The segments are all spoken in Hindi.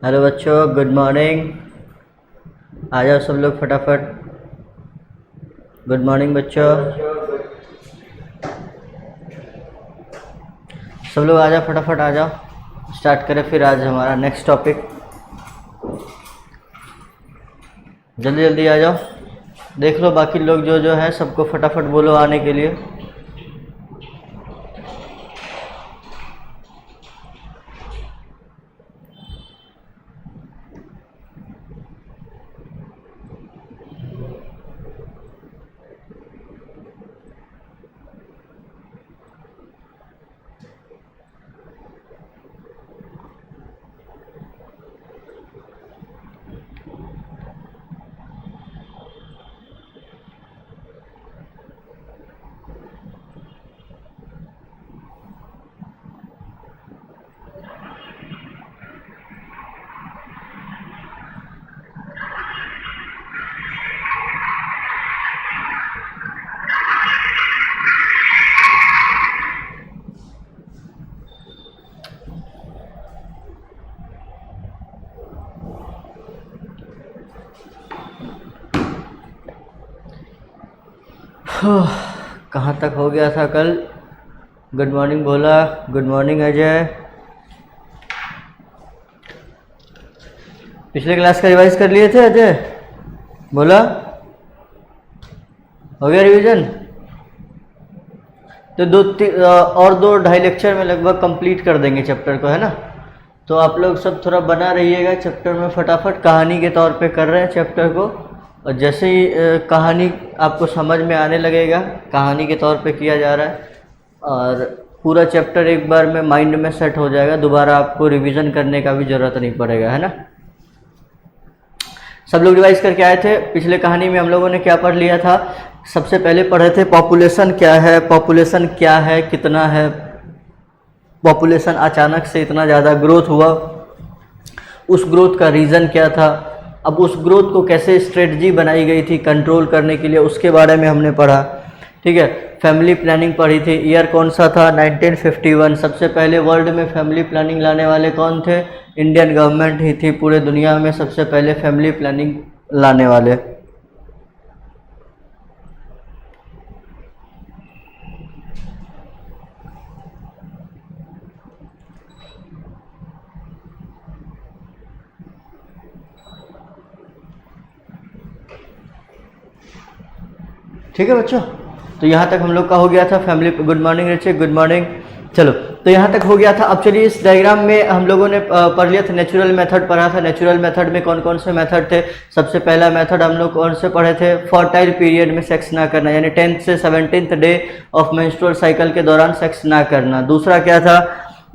हेलो बच्चों, गुड मॉर्निंग। आ जाओ सब लोग फटाफट। गुड मॉर्निंग बच्चों, सब लोग आ जाओ फटाफट आ जाओ। स्टार्ट करें फिर आज हमारा नेक्स्ट टॉपिक। जल्दी जल्दी आ जाओ। देख लो बाकी लोग जो है सबको फटाफट बोलो आने के लिए। कहाँ तक हो गया था कल? गुड मॉर्निंग बोला। Good morning Ajay. पिछले क्लास का रिवाइज कर लिए थे अजय? बोला हो गया रिवीजन? तो और 2-2.5 लेक्चर में लगभग कंप्लीट कर देंगे चैप्टर को, है ना? तो आप लोग सब थोड़ा बना रहिएगा चैप्टर में। फटाफट कहानी के तौर पे कर रहे हैं चैप्टर को, और जैसे ही कहानी आपको समझ में आने लगेगा, कहानी के तौर पे किया जा रहा है, और पूरा चैप्टर एक बार में माइंड में सेट हो जाएगा। दोबारा आपको रिवीजन करने का भी ज़रूरत नहीं पड़ेगा, है ना? सब लोग रिवाइज करके आए थे। पिछले कहानी में हम लोगों ने क्या पढ़ लिया था? सबसे पहले पढ़े थे पॉपुलेशन क्या है, पॉपुलेशन क्या है, कितना है, पॉपुलेशन अचानक से इतना ज़्यादा ग्रोथ हुआ, उस ग्रोथ का रीज़न क्या था, अब उस ग्रोथ को कैसे स्ट्रेटजी बनाई गई थी कंट्रोल करने के लिए, उसके बारे में हमने पढ़ा। ठीक है, फैमिली प्लानिंग पढ़ी थी। ईयर कौन सा था? 1951। सबसे पहले वर्ल्ड में फैमिली प्लानिंग लाने वाले कौन थे? इंडियन गवर्नमेंट ही थी पूरे दुनिया में सबसे पहले फैमिली प्लानिंग लाने वाले। ठीक है बच्चों, तो यहाँ तक हम लोग का हो गया था फैमिली। गुड मॉर्निंग रिचे, गुड मॉर्निंग। चलो, तो यहाँ तक हो गया था। अब चलिए इस डायग्राम में हम लोगों ने पढ़ लिया था, नेचुरल मेथड पढ़ा था। नेचुरल मेथड में कौन कौन से मेथड थे? सबसे पहला मेथड हम लोग कौन से पढ़े थे? फर्टाइल पीरियड में सेक्स ना करना, यानी 10th से 17th day of menstrual cycle के दौरान सेक्स ना करना। दूसरा क्या था?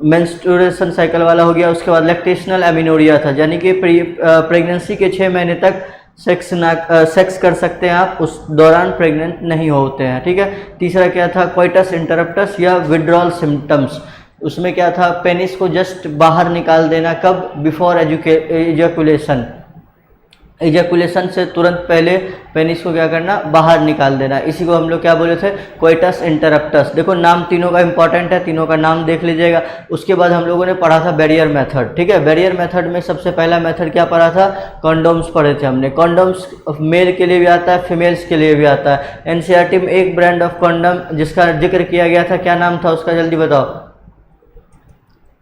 मेंस्ट्रुएशन साइकिल वाला हो गया। उसके बाद लैक्टेशनल एमिनोरिया था, यानी कि प्रेगनेंसी के 6 महीने तक सेक्स कर सकते हैं आप, उस दौरान प्रेग्नेंट नहीं होते हैं। ठीक है। तीसरा क्या था? कोइटस इंटरप्टस या विड्रॉल सिम्टम्स। उसमें क्या था? पेनिस को जस्ट बाहर निकाल देना। कब? Before ejaculation. एजैकुलेशन से तुरंत पहले पेनिस को क्या करना? बाहर निकाल देना। इसी को हम लोग क्या बोले थे? Coitus interruptus. देखो नाम तीनों का इंपॉर्टेंट है, तीनों का नाम देख लीजिएगा। उसके बाद हम लोगों ने पढ़ा था बैरियर मेथड। ठीक है, बैरियर मेथड में सबसे पहला मेथड क्या पढ़ा था? कॉन्डोम्स पढ़े थे हमने। कॉन्डोम्स मेल के लिए भी आता है, फीमेल्स के लिए भी आता है। एनसीईआरटी में एक ब्रांड ऑफ कॉन्डम जिसका जिक्र किया गया था, क्या नाम था उसका? जल्दी बताओ।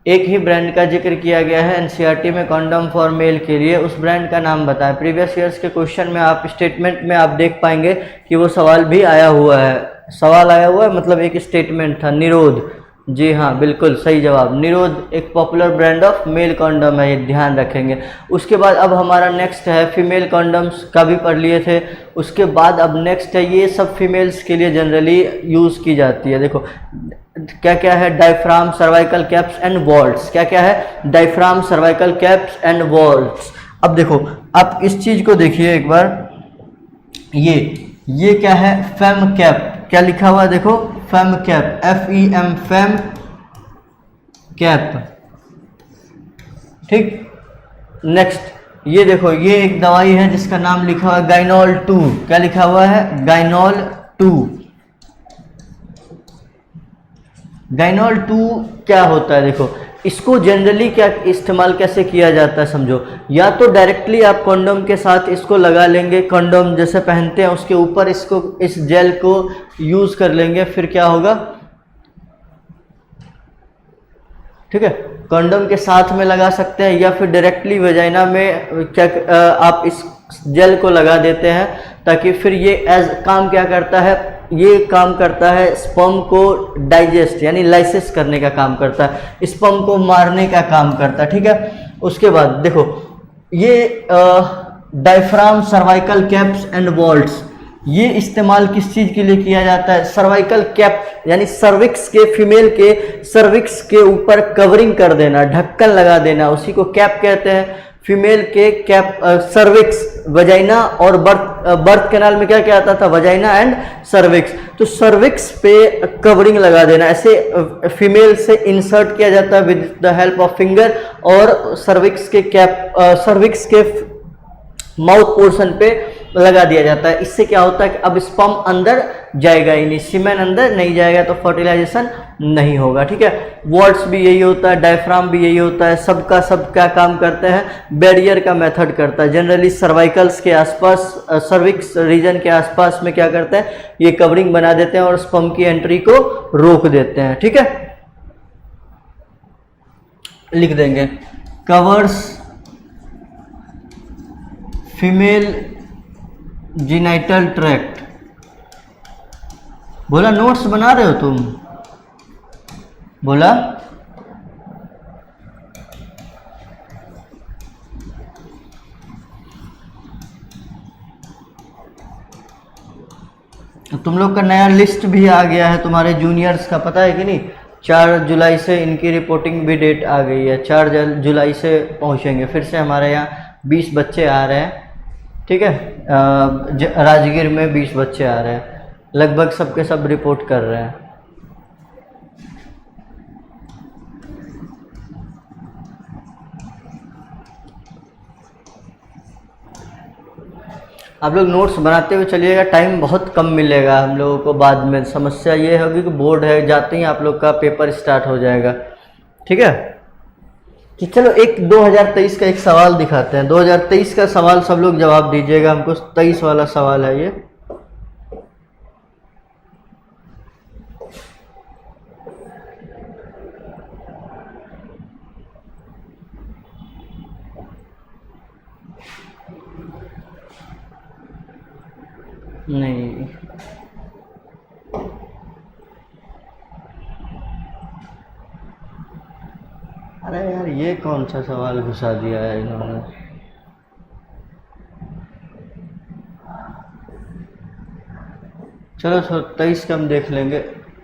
एक ही ब्रांड का जिक्र किया गया है एनसीईआरटी में कॉन्डम फॉर मेल के लिए, उस ब्रांड का नाम बताएं। प्रीवियस ईयर्स के क्वेश्चन में आप स्टेटमेंट में आप देख पाएंगे कि वो सवाल भी आया हुआ है। सवाल आया हुआ है मतलब एक स्टेटमेंट था, निरोध। जी हाँ, बिल्कुल सही जवाब। निरोध एक popular brand of male condom है, ये ध्यान रखेंगे। उसके बाद अब हमारा नेक्स्ट है फीमेल कॉन्डम्स का भी पढ़ लिए थे। उसके बाद अब नेक्स्ट है, ये सब फीमेल्स के लिए जनरली यूज़ की जाती है। देखो क्या क्या है? Diaphragm, cervical caps and vaults. क्या क्या है? Diaphragm, cervical caps and vaults. अब देखो आप इस चीज को देखिए एक बार। ये क्या है? Fame cap. क्या लिखा हुआ है? देखो fame cap, FEM, fame cap. ठीक। नेक्स्ट ये देखो, ये एक दवाई है जिसका नाम लिखा हुआ है गाइनोल 2। क्या लिखा हुआ है? गाइनोल 2। गाइनोल 2 क्या होता है? देखो इसको जनरली क्या इस्तेमाल कैसे किया जाता है समझो, या तो डायरेक्टली आप कंडोम के साथ इसको लगा लेंगे, कंडोम जैसे पहनते हैं उसके ऊपर इसको, इस जेल को यूज़ कर लेंगे, फिर क्या होगा, ठीक है, कंडोम के साथ में लगा सकते हैं, या फिर डायरेक्टली वजाइना में क्या आप इस जेल को लगा देते हैं, ताकि फिर ये एज काम क्या करता है, ये काम करता है स्पर्म को डाइजेस्ट यानी लाइसिस करने का काम करता है, स्पर्म को मारने का काम करता है, ठीक है। उसके बाद देखो ये diaphragm, cervical caps and vaults, ये इस्तेमाल किस चीज़ के लिए किया जाता है, सर्वाइकल कैप यानी सर्विक्स के, फीमेल के सर्विक्स के ऊपर कवरिंग कर देना, ढक्कन लगा देना, उसी को कैप कहते हैं। फीमेल के कैप, सर्विक्स, वजाइना और बर्थ कैनाल में क्या क्या आता था, वजाइना एंड सर्विक्स, तो सर्विक्स पे कवरिंग लगा देना, ऐसे फीमेल से इंसर्ट किया जाता है with the help of finger, और सर्विक्स के कैप, सर्विक्स के माउथ पोर्शन पे लगा दिया जाता है। इससे क्या होता है कि अब स्पर्म अंदर जाएगा ही नहीं, सीमेन अंदर नहीं जाएगा, तो फर्टिलाइजेशन नहीं होगा, ठीक है। वॉल्ट्स भी यही होता है, डायफ्राम भी यही होता है, सबका सब क्या काम करते हैं, बैरियर का मेथड करता है। जनरली सर्वाइकल्स के आसपास, सर्विक्स रीजन के आसपास में क्या करते हैं, ये कवरिंग बना देते हैं और स्पर्म की एंट्री को रोक देते हैं, ठीक है। लिख देंगे कवर्स फीमेल जीनाइटल ट्रैक्ट। बोला नोट्स बना रहे हो तुम, बोला तुम लोग का नया लिस्ट भी आ गया है तुम्हारे जूनियर्स का, पता है कि नहीं। 4 जुलाई से इनकी रिपोर्टिंग भी डेट आ गई है, 4 जुलाई से पहुंचेंगे। फिर से हमारे यहाँ 20 बच्चे आ रहे हैं, ठीक है। राजगीर में 20 बच्चे आ रहे हैं, लगभग सबके सब रिपोर्ट कर रहे हैं। आप लोग नोट्स बनाते हुए चलिएगा, टाइम बहुत कम मिलेगा हम लोगों को। बाद में समस्या ये होगी कि बोर्ड है, जाते ही आप लोग का पेपर स्टार्ट हो जाएगा, ठीक है। कि चलो एक 2023 का एक सवाल दिखाते हैं। 2023 का सवाल सब लोग जवाब दीजिएगा हमको। 23 वाला सवाल है ये। नहीं, अरे यार ये कौन सा सवाल घुसा दिया है इन्होंने। चलो 23 का हम देख लेंगे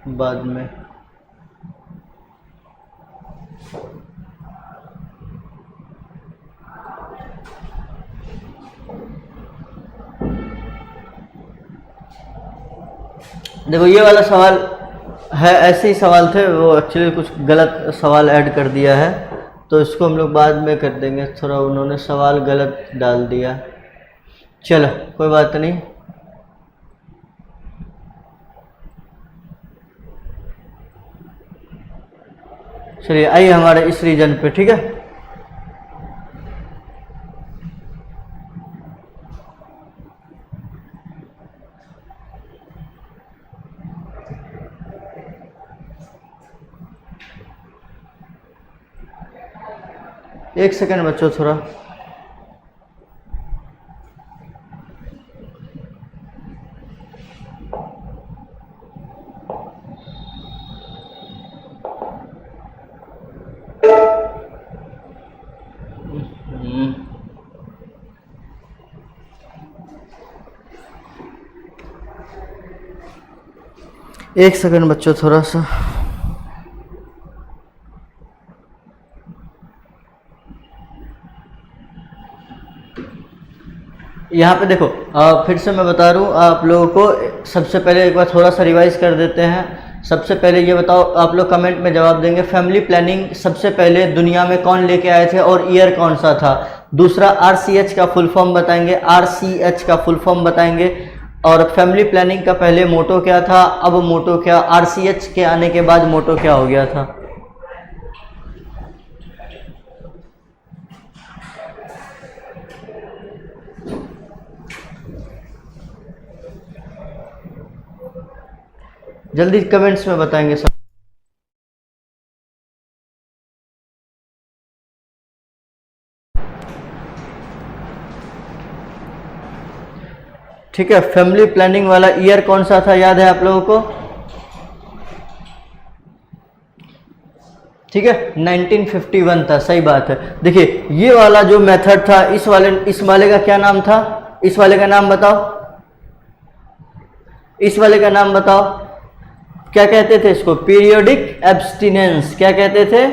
बाद में। देखो ये वाला सवाल है, ऐसे ही सवाल थे वो, एक्चुअली कुछ गलत सवाल ऐड कर दिया है, तो इसको हम लोग बाद में कर देंगे। थोड़ा उन्होंने सवाल गलत डाल दिया, चलो कोई बात नहीं। चलिए आइए हमारे इस रीजन पे, ठीक है। एक सेकंड बच्चों, थोड़ा एक सेकंड बच्चों, थोड़ा सा। यहाँ पे देखो फिर से मैं बता रहा हूँ आप लोगों को। सबसे पहले एक बार थोड़ा सा रिवाइज कर देते हैं। सबसे पहले ये बताओ, आप लोग कमेंट में जवाब देंगे, फैमिली प्लानिंग सबसे पहले दुनिया में कौन लेके आए थे और ईयर कौन सा था। दूसरा RCH का फुल फॉर्म बताएंगे, RCH का फुल फॉर्म बताएंगे, और फैमिली प्लानिंग का पहले मोटो क्या था, अब मोटो क्या, RCH के आने के बाद मोटो क्या हो गया था। जल्दी कमेंट्स में बताएंगे सब। ठीक है, फैमिली प्लानिंग वाला ईयर कौन सा था, याद है आप लोगों को? ठीक है, 1951 था, सही बात है। देखिए ये वाला जो मेथड था, इस वाले का क्या नाम था? इस वाले का नाम बताओ, इस वाले का नाम बताओ, क्या कहते थे इसको? Periodic abstinence. क्या कहते थे?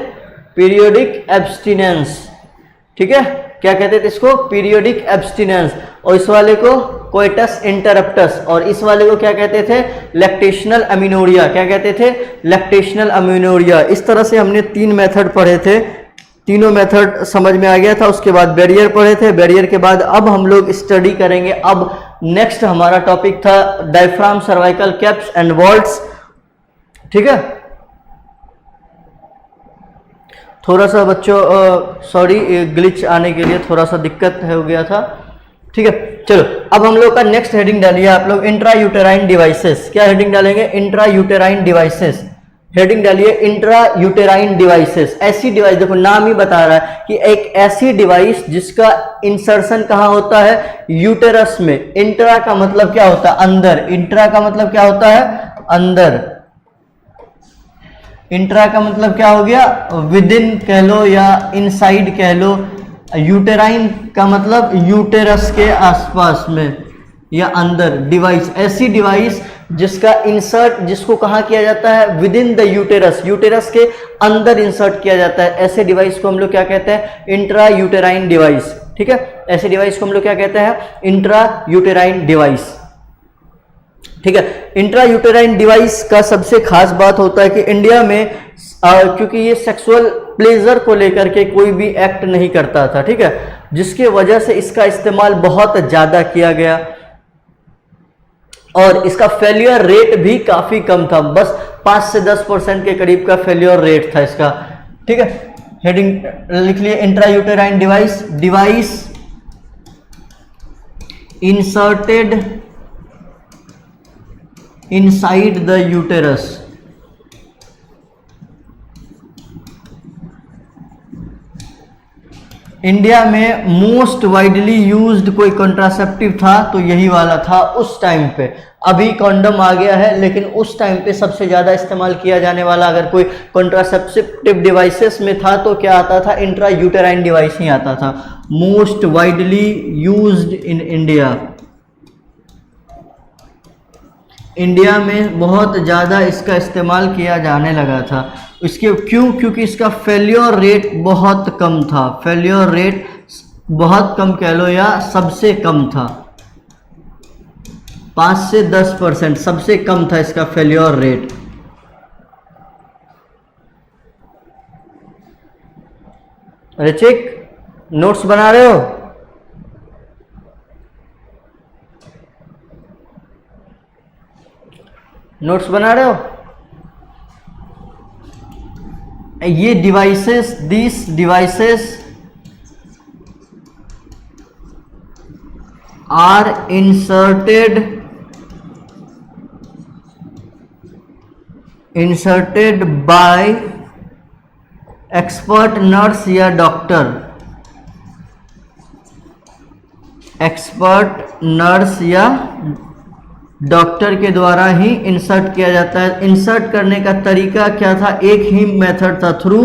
Periodic abstinence. ठीक है, क्या कहते थे इसको? Periodic abstinence. और इस वाले को कोइटस इंटरप्टस, और इस वाले को क्या कहते थे? लैक्टेशनल अमीनोरिया। क्या कहते थे? लैक्टेशनल अमीनोरिया। इस तरह से हमने 3 मेथड पढ़े थे, तीनों मेथड समझ में आ गया था। उसके बाद बैरियर पढ़े थे, बैरियर के बाद अब हम लोग स्टडी करेंगे। अब नेक्स्ट हमारा टॉपिक था diaphragm, cervical caps and vaults. ठीक है, थोड़ा सा बच्चों सॉरी ग्लिच आने के लिए थोड़ा सा दिक्कत हो गया था। ठीक है, चलो अब हम लोग का नेक्स्ट हेडिंग डालिए आप लोग, इंट्रा यूटेराइन डिवाइसेस। क्या हेडिंग डालेंगे? Intra uterine devices. हेडिंग डालिए इंट्रा यूटेराइन डिवाइसेस। ऐसी डिवाइस, देखो नाम ही बता रहा है कि एक ऐसी डिवाइस जिसका इंसर्शन कहाँ होता है? यूटेरस में। इंट्रा का मतलब क्या होता है? अंदर। इंट्रा का मतलब क्या होता है? अंदर। इंट्रा का मतलब क्या हो गया? विद इन कह लो या इनसाइड कह लो। यूटेराइन का मतलब यूटेरस के आसपास में या अंदर। डिवाइस, ऐसी डिवाइस जिसका इंसर्ट, जिसको कहाँ किया जाता है? With in the uterus, uterus के अंदर इंसर्ट किया जाता है। ऐसे डिवाइस को हम लोग क्या कहते हैं? Intra uterine device. ठीक है, ऐसे डिवाइस को हम लोग क्या कहते हैं? Intra uterine device. ठीक है, इंट्रा यूटेराइन डिवाइस का सबसे खास बात होता है कि इंडिया में क्योंकि ये सेक्सुअल प्लेजर को लेकर के कोई भी एक्ट नहीं करता था। ठीक है, जिसके वजह से इसका इस्तेमाल बहुत ज्यादा किया गया और इसका फेलियर रेट भी काफी कम था, बस 5 से 10% के करीब का फेलियर रेट था इसका। ठीक है, हेडिंग लिख लिए intra uterine device. Device inserted inside the uterus. India में मोस्ट वाइडली यूज्ड कोई कॉन्ट्रासेप्टिव था तो यही वाला था उस टाइम पे। अभी कॉन्डम आ गया है, लेकिन उस टाइम पे सबसे ज्यादा इस्तेमाल किया जाने वाला अगर कोई कॉन्ट्रासेप्टिव डिवाइसेस में था तो क्या आता था? इंट्रा यूटेराइन डिवाइस ही आता था। Most widely used in India. India में बहुत ज़्यादा इसका इस्तेमाल किया जाने लगा था। इसके क्यों? क्योंकि इसका फेल्योर रेट बहुत कम था। फेल्योर रेट बहुत कम कह लो या सबसे कम था, 5 से 10% सबसे कम था इसका फेल्योर रेट। ऋचिक नोट्स बना रहे हो? नोट्स बना रहे हो? ये devices, this devices are inserted by expert nurse या डॉक्टर। एक्सपर्ट नर्स या डॉक्टर के द्वारा ही इंसर्ट किया जाता है। इंसर्ट करने का तरीका क्या था? एक ही मेथड था, थ्रू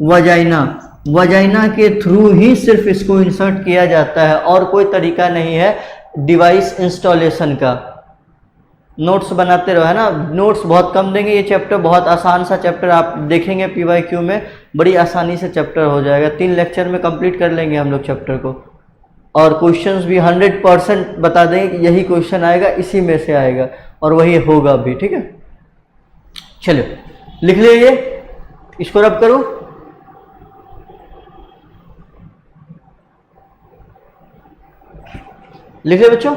वजाइना। वजाइना के थ्रू ही सिर्फ इसको इंसर्ट किया जाता है और कोई तरीका नहीं है डिवाइस इंस्टॉलेशन का। नोट्स बनाते रहो, है ना। नोट्स बहुत कम देंगे, ये चैप्टर बहुत आसान सा चैप्टर आप देखेंगे PYQ में, बड़ी आसानी से चैप्टर हो जाएगा। 3 लेक्चर में कंप्लीट कर लेंगे हम लोग चैप्टर को, और क्वेश्चंस भी 100% बता देंगे कि यही क्वेश्चन आएगा, इसी में से आएगा और वही होगा भी। ठीक है, चलो लिख लीजिए, इसको रब करो। लिख ले बच्चों।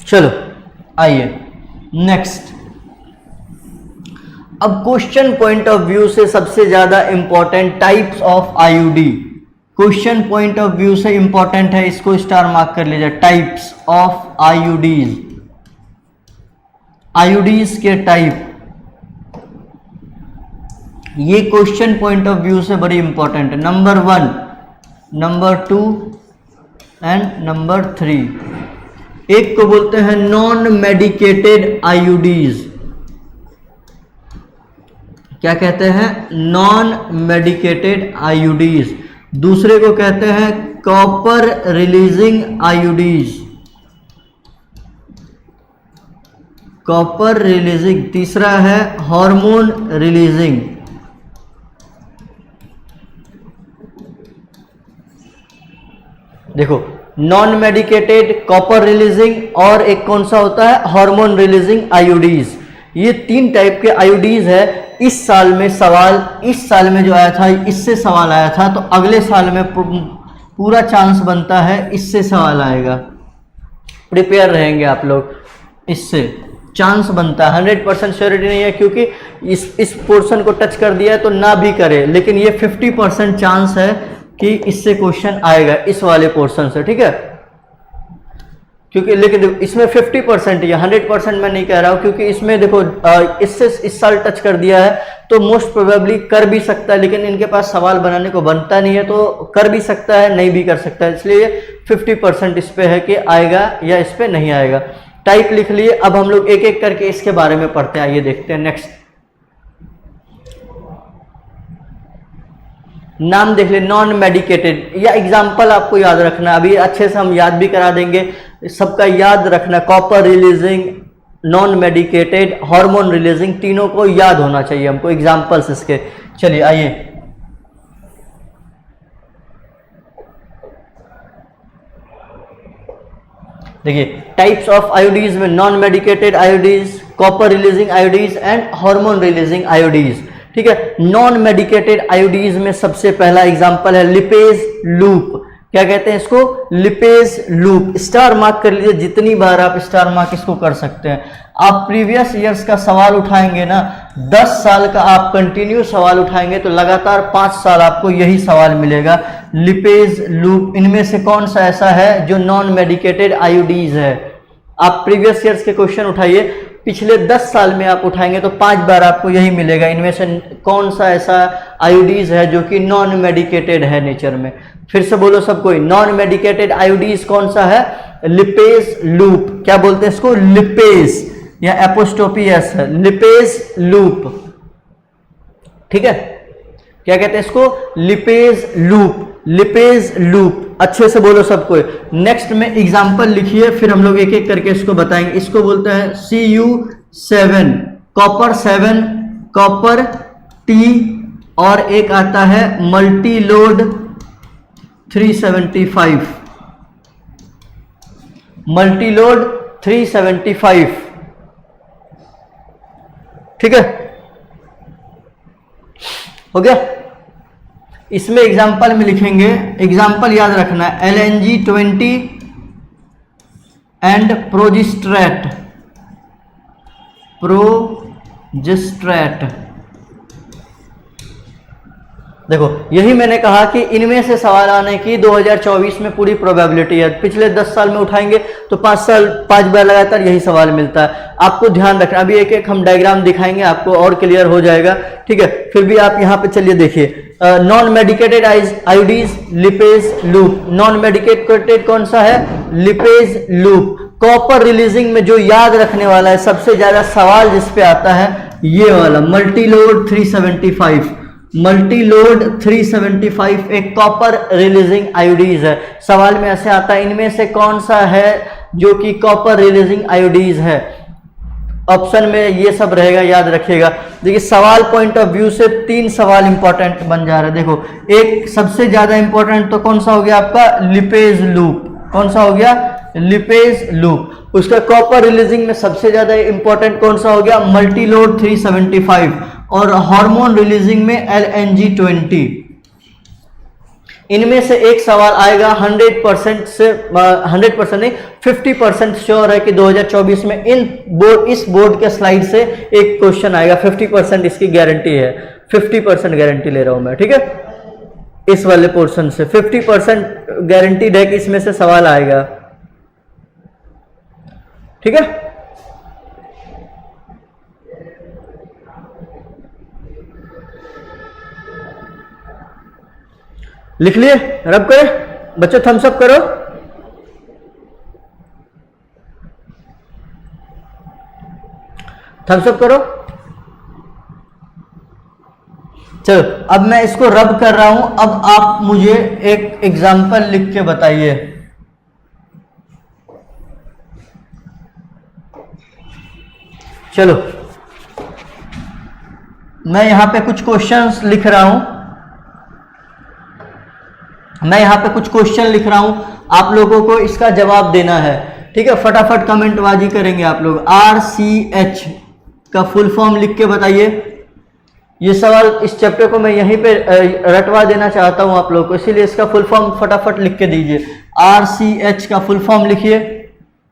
चलो आइए नेक्स्ट। अब क्वेश्चन पॉइंट ऑफ व्यू से सबसे ज्यादा important types of IUD, question point of view से इंपॉर्टेंट है, इसको स्टार मार्क कर लीजिए। टाइप्स ऑफ आईयूडीज, आईयूडीज के टाइप, ये क्वेश्चन पॉइंट ऑफ व्यू से बड़ी इंपॉर्टेंट है। Number 1, number 2 and number 3। एक को बोलते हैं नॉन मेडिकेटेड आईयूडीज, क्या कहते हैं? Non medicated IUDs. दूसरे को कहते हैं copper releasing IUDs, copper releasing. तीसरा है हार्मोन रिलीजिंग। देखो, नॉन मेडिकेटेड, कॉपर रिलीजिंग और एक कौन सा होता है? Hormone releasing IUDs. ये 3 टाइप के आईयूडीज है। इस साल में सवाल, इस साल में जो आया था इससे सवाल आया था, तो अगले साल में पूरा चांस बनता है इससे सवाल आएगा। प्रिपेयर रहेंगे आप लोग, इससे चांस बनता है। 100% श्योरिटी नहीं है, क्योंकि इस पोर्शन को टच कर दिया है तो ना भी करे, लेकिन ये 50% चांस है कि इससे क्वेश्चन आएगा, इस वाले पोर्शन से, ठीक है। क्योंकि लेकिन इसमें 50% या 100% मैं नहीं कह रहा हूं, क्योंकि इसमें देखो इससे इस साल टच कर दिया है तो मोस्ट प्रोबेबली कर भी सकता है, लेकिन इनके पास सवाल बनाने को बनता नहीं है, तो कर भी सकता है, नहीं भी कर सकता है। इसलिए 50% इस पे है कि आएगा या इस पे नहीं आएगा। टाइप लिख लिए। अब हम लोग एक एक करके इसके बारे में पढ़ते हैं। आइए देखते हैं। नेक्स्ट नाम देख ले, नॉन मेडिकेटेड, या एग्जाम्पल आपको याद रखना, अभी अच्छे से हम याद भी करा देंगे, सबका याद रखना। Copper releasing, non medicated, hormone releasing, तीनों को याद होना चाहिए हमको, एग्जाम्पल्स इसके। चलिए आइए, देखिए टाइप्स ऑफ आयोडीज में non medicated आयोडीज, copper releasing आयोडीज and hormone releasing आयोडीज, ठीक है। नॉन मेडिकेटेड आयोडीज में सबसे पहला एग्जांपल है लिपेज लूप। क्या कहते हैं इसको? Lipase loop. स्टार मार्क कर लीजिए, जितनी बार आप स्टार मार्क इसको कर सकते हैं। आप प्रीवियस ईयर्स का सवाल उठाएंगे ना, 10 साल का आप कंटिन्यू सवाल उठाएंगे तो लगातार 5 साल आपको यही सवाल मिलेगा, लिपेज लूप। इनमें से कौन सा ऐसा है जो नॉन मेडिकेटेड आयोडीज है? आप प्रीवियस ईयर्स के क्वेश्चन उठाइए, पिछले 10 साल में आप उठाएंगे तो 5 बार आपको यही मिलेगा। इनमें से कौन सा ऐसा आयोडीज है जो कि नॉन मेडिकेटेड है नेचर में? फिर से बोलो सब कोई, नॉन मेडिकेटेड आयोडीज कौन सा है? Lipase loop. क्या बोलते हैं इसको? लिपेज या एपोस्ट्रोफी एस है, लिपेज लूप, ठीक है। क्या कहते हैं इसको? Lipase loop, lipase loop. अच्छे से बोलो सब कोई। नेक्स्ट में एग्जांपल लिखिए, फिर हम लोग एक एक करके इसको बताएंगे। इसको बोलते हैं Cu7, कॉपर 7, कॉपर T, और एक आता है मल्टी लोड 375, मल्टी लोड 375, ठीक है, हो गया। इसमें एग्जाम्पल में लिखेंगे, एग्जाम्पल याद रखना है, LNG20 एंड प्रोजिस्ट्रेट, प्रोजिस्ट्रेट। देखो यही मैंने कहा कि इनमें से सवाल आने की 2024 में पूरी प्रोबेबिलिटी है। पिछले 10 साल में उठाएंगे तो 5 बार लगातार यही सवाल मिलता है। आपको ध्यान रखना, अभी एक एक हम डायग्राम दिखाएंगे आपको और क्लियर हो जाएगा, ठीक है। फिर भी आप यहाँ पे चलिए देखिए, non medicated आयोडीज, lipase loop. Non medicated कौन सा है? Lipase loop. कॉपर रिलीजिंग में जो याद रखने वाला है, सबसे ज्यादा सवाल जिस पे आता है ये वाला मल्टी लोड 375, मल्टी लोड 375 एक कॉपर रिलीजिंग आयोडीज है। सवाल में ऐसे आता है, इनमें से कौन सा है जो कि कॉपर रिलीजिंग आयोडीज है? ऑप्शन में ये सब रहेगा, याद रखिएगा। देखिए सवाल पॉइंट ऑफ व्यू से 3 सवाल इंपॉर्टेंट बन जा रहा है। देखो एक सबसे ज्यादा इंपॉर्टेंट तो कौन सा हो गया आपका? Lipase loop. कौन सा हो गया? Lipase loop. उसका कॉपर रिलीजिंग में सबसे ज्यादा इंपॉर्टेंट कौन सा हो गया? मल्टी लोड 375, और हार्मोन रिलीजिंग में LNG20। इनमें से एक सवाल आएगा 100% से 100% नहीं 50% श्योर है कि 2024 में इस बोर्ड के स्लाइड से एक क्वेश्चन आएगा। 50% इसकी गारंटी है, 50% गारंटी ले रहा हूं मैं, ठीक है। इस वाले पोर्शन से 50% गारंटीड है कि इसमें से सवाल आएगा, ठीक है। लिख लिए, रब करे बच्चों, थम्स अप करो। थम्स अप करो। चलो अब मैं इसको रब कर रहा हूं। अब आप मुझे एक एग्जांपल लिख के बताइए। चलो मैं यहां पे कुछ क्वेश्चंस लिख रहा हूं, आप लोगों को इसका जवाब देना है, ठीक है। फटाफट कमेंटबाजी करेंगे आप लोग। RCH का फुल फॉर्म लिख के बताइए। ये सवाल, इस चैप्टर को मैं यहीं पे रटवा देना चाहता हूं आप लोग को, इसीलिए इसका फुल फॉर्म फटाफट लिख के दीजिए। RCH का फुल फॉर्म लिखिए,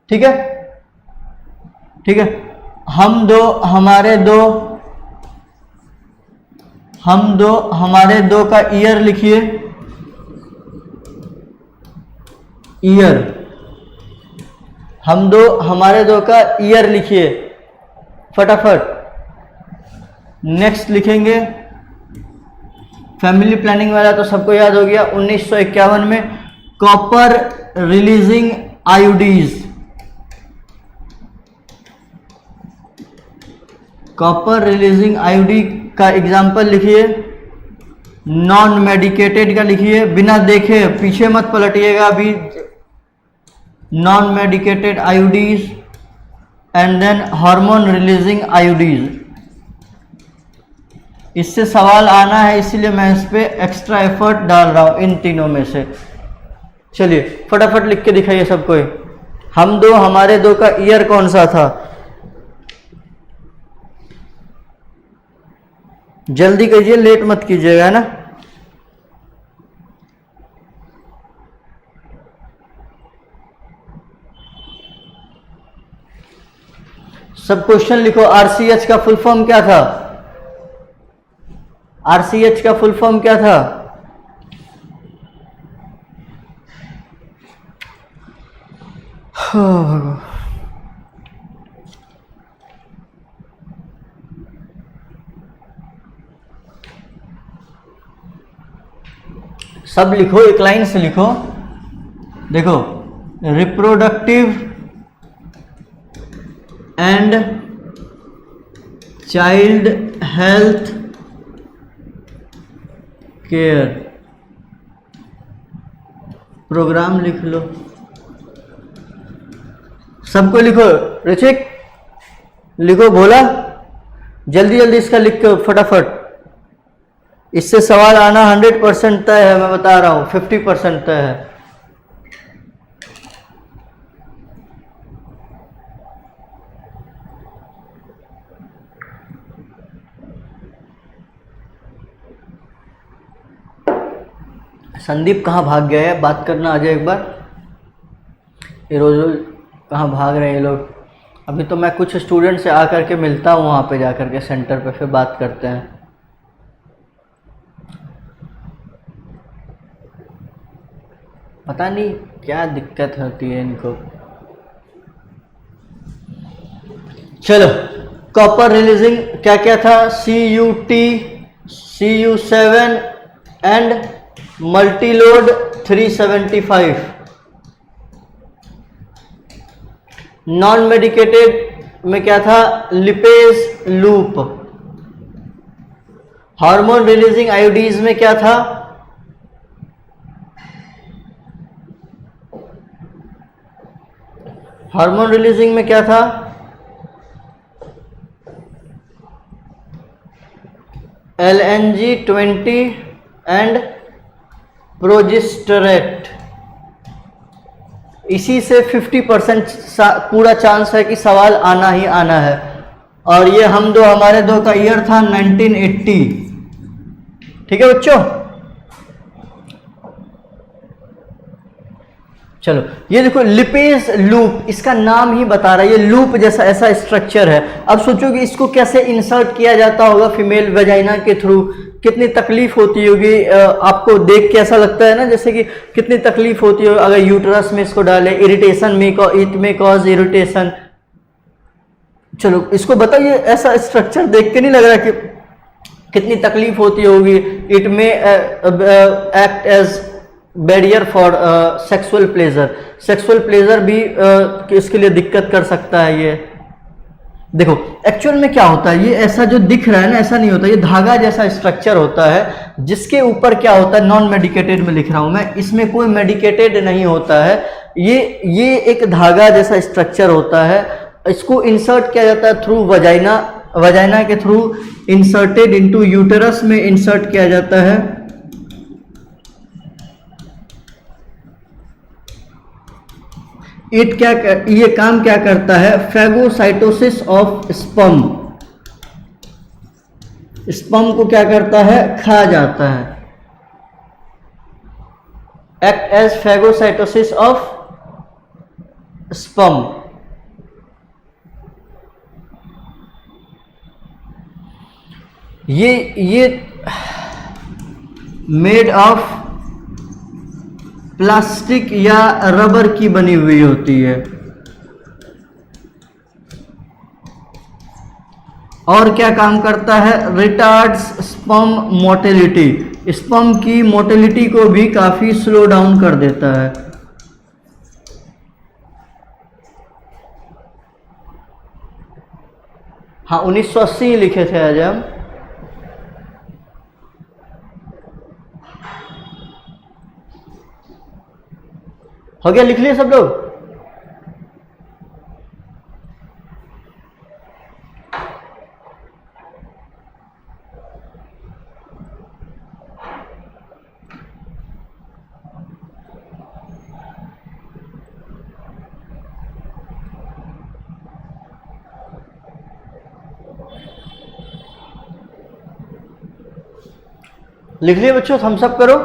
ठीक है, ठीक है। हम दो हमारे दो का ईयर लिखिए, ईयर। हम दो हमारे दो का ईयर लिखिए फटाफट। नेक्स्ट लिखेंगे फैमिली प्लानिंग वाला तो सबको याद हो गया। 1951 में copper releasing IUDs, copper releasing IUD का एग्जाम्पल लिखिए। नॉन मेडिकेटेड का लिखिए, बिना देखे पीछे मत पलटिएगा अभी। Non medicated IUDs and then hormone releasing IUDs. इससे सवाल आना है, इसीलिए मैं इस पे एक्स्ट्रा एफर्ट डाल रहा हूं इन तीनों में से। चलिए फटाफट लिख के दिखाइए सबको। हम दो हमारे दो का ईयर कौन सा था? जल्दी कीजिए, लेट मत कीजिएगा, है ना। सब क्वेश्चन लिखो। RCH का फुल फॉर्म क्या था? RCH का फुल फॉर्म क्या था? सब लिखो, एक लाइन से लिखो। देखो, reproductive and child health care programme लिख लो। सबको लिखो। ऋचिक लिखो, भोला जल्दी जल्दी इसका लिख के फटाफट। इससे सवाल आना 100% तय है, मैं बता रहा हूं। 50% तय है। संदीप कहाँ भाग गया है? बात करना आ जाए एक बार। ये रोज रोज कहाँ भाग रहे हैं ये लोग? अभी तो मैं कुछ स्टूडेंट से आकर के मिलता हूँ, वहाँ पे जाकर के सेंटर पे, फिर बात करते हैं। पता नहीं क्या दिक्कत होती है इनको। चलो, कॉपर रिलीजिंग क्या क्या था? CUT, CU7 and Multiload 375। Non medicated में क्या था? Lipase loop. हार्मोन रिलीजिंग आयोडीज में क्या था? हार्मोन रिलीजिंग में क्या था? LNG20 and प्रोजेस्टेरेट। इसी से 50% पूरा चांस है कि सवाल आना ही आना है। और ये हम दो हमारे दो का ईयर था 1980। ठीक है बच्चों, चलो ये देखो लिपेज लूप, इसका नाम ही बता रहा है, ये लूप जैसा ऐसा स्ट्रक्चर है। अब सोचो कि इसको कैसे इंसर्ट किया जाता होगा फीमेल वेजाइना के थ्रू, कितनी तकलीफ होती होगी। आपको देख के ऐसा लगता है ना जैसे कि कितनी तकलीफ होती होगी अगर यूट्रस में इसको डाले। इरिटेशन में इट में कॉज इरिटेशन। चलो इसको बताइए, ऐसा स्ट्रक्चर देख के नहीं लग रहा कि कितनी तकलीफ होती होगी। इट में act as barrier for sexual pleasure, sexual pleasure भी इसके लिए दिक्कत कर सकता है। ये देखो एक्चुअल में क्या होता है, ये ऐसा जो दिख रहा है ना ऐसा नहीं होता, ये धागा जैसा स्ट्रक्चर होता है जिसके ऊपर क्या होता है, नॉन मेडिकेटेड में लिख रहा हूं मैं, इसमें कोई मेडिकेटेड नहीं होता है। ये एक धागा जैसा स्ट्रक्चर होता है, इसको इंसर्ट किया जाता है थ्रू वजाइना, वजाइना के थ्रू इंसर्टेड इनटू यूटेरस में इंसर्ट किया जाता है। ये काम क्या करता है, फैगोसाइटोसिस ऑफ स्पर्म, स्पर्म को क्या करता है, खा जाता है। Act as phagocytosis of sperm. ये मेड ऑफ प्लास्टिक या रबर की बनी हुई होती है। और क्या काम करता है, रिटार्ड्स स्पर्म मोटिलिटी, स्पर्म की मोटिलिटी को भी काफी स्लो डाउन कर देता है। हाँ 1980 लिखे थे आज हम। हो गया, लिख लिए सब लोग। लिख लिए बच्चों, थम्स अप करो।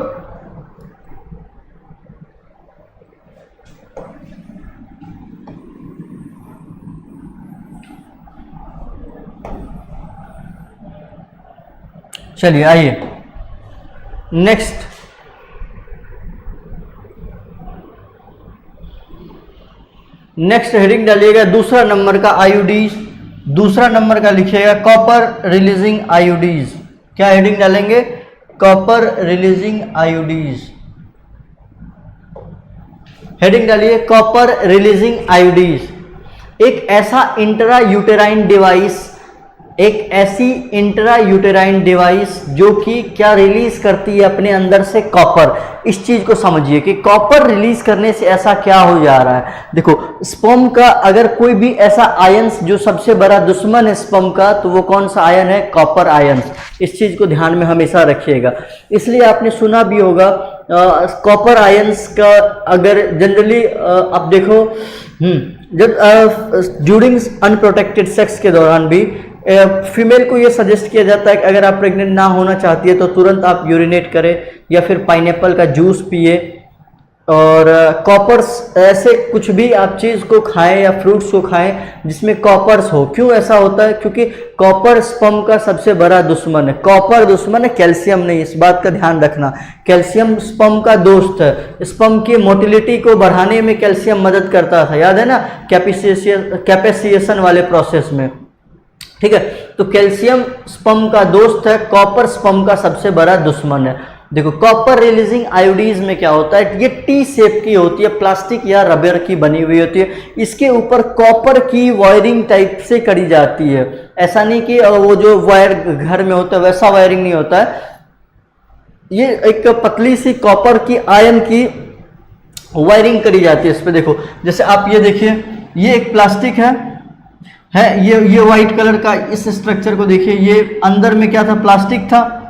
चलिए आइए नेक्स्ट। नेक्स्ट हेडिंग डालिएगा दूसरा नंबर का आयोडीज, दूसरा नंबर का लिखिएगा कॉपर रिलीजिंग आयोडीज। क्या हेडिंग डालेंगे, कॉपर रिलीजिंग आयोडीज। हेडिंग डालिए कॉपर रिलीजिंग आयोडीज। एक ऐसा इंट्रा यूटेराइन डिवाइस, एक ऐसी इंट्रा यूटेराइन डिवाइस जो कि क्या रिलीज करती है अपने अंदर से, कॉपर। इस चीज को समझिए कि कॉपर रिलीज करने से ऐसा क्या हो जा रहा है। देखो स्पर्म का अगर कोई भी ऐसा आयंस जो सबसे बड़ा दुश्मन है स्पर्म का, तो वो कौन सा आयन है, कॉपर आयंस। इस चीज को ध्यान में हमेशा रखिएगा। इसलिए आपने सुना भी होगा कॉपर आयंस का, अगर जनरली आप देखो जब ड्यूरिंग अनप्रोटेक्टेड सेक्स के दौरान भी फीमेल को ये सजेस्ट किया जाता है कि अगर आप प्रेग्नेंट ना होना चाहती है तो तुरंत आप यूरिनेट करें या फिर पाइनएप्पल का जूस पिए, और कॉपर्स ऐसे कुछ भी आप चीज़ को खाएं या फ्रूट्स को खाएं जिसमें कॉपर्स हो। क्यों ऐसा होता है, क्योंकि कॉपर स्पर्म का सबसे बड़ा दुश्मन है। कॉपर दुश्मन है, कैल्शियम नहीं, इस बात का ध्यान रखना। कैल्शियम स्पर्म का दोस्त है। स्पर्म की मोटिलिटी को बढ़ाने में कैल्शियम मदद करता था, याद है ना, कैपेसिएशन वाले प्रोसेस में, ठीक है। तो कैल्शियम स्पर्म का दोस्त है, कॉपर स्पर्म का सबसे बड़ा दुश्मन है। देखो कॉपर रिलीजिंग आयोडीज में क्या होता है, ये टी शेप की होती है, प्लास्टिक या रबर की बनी हुई होती है। इसके ऊपर कॉपर की वायरिंग टाइप से करी जाती है। ऐसा नहीं कि वो जो वायर घर में होता है वैसा वायरिंग नहीं होता है। ये एक पतली सी कॉपर की आयन की वायरिंग करी जाती है इस पे। देखो जैसे आप ये देखिए, ये एक प्लास्टिक है ये व्हाइट कलर का, इस स्ट्रक्चर को देखिए, ये अंदर में क्या था, प्लास्टिक था।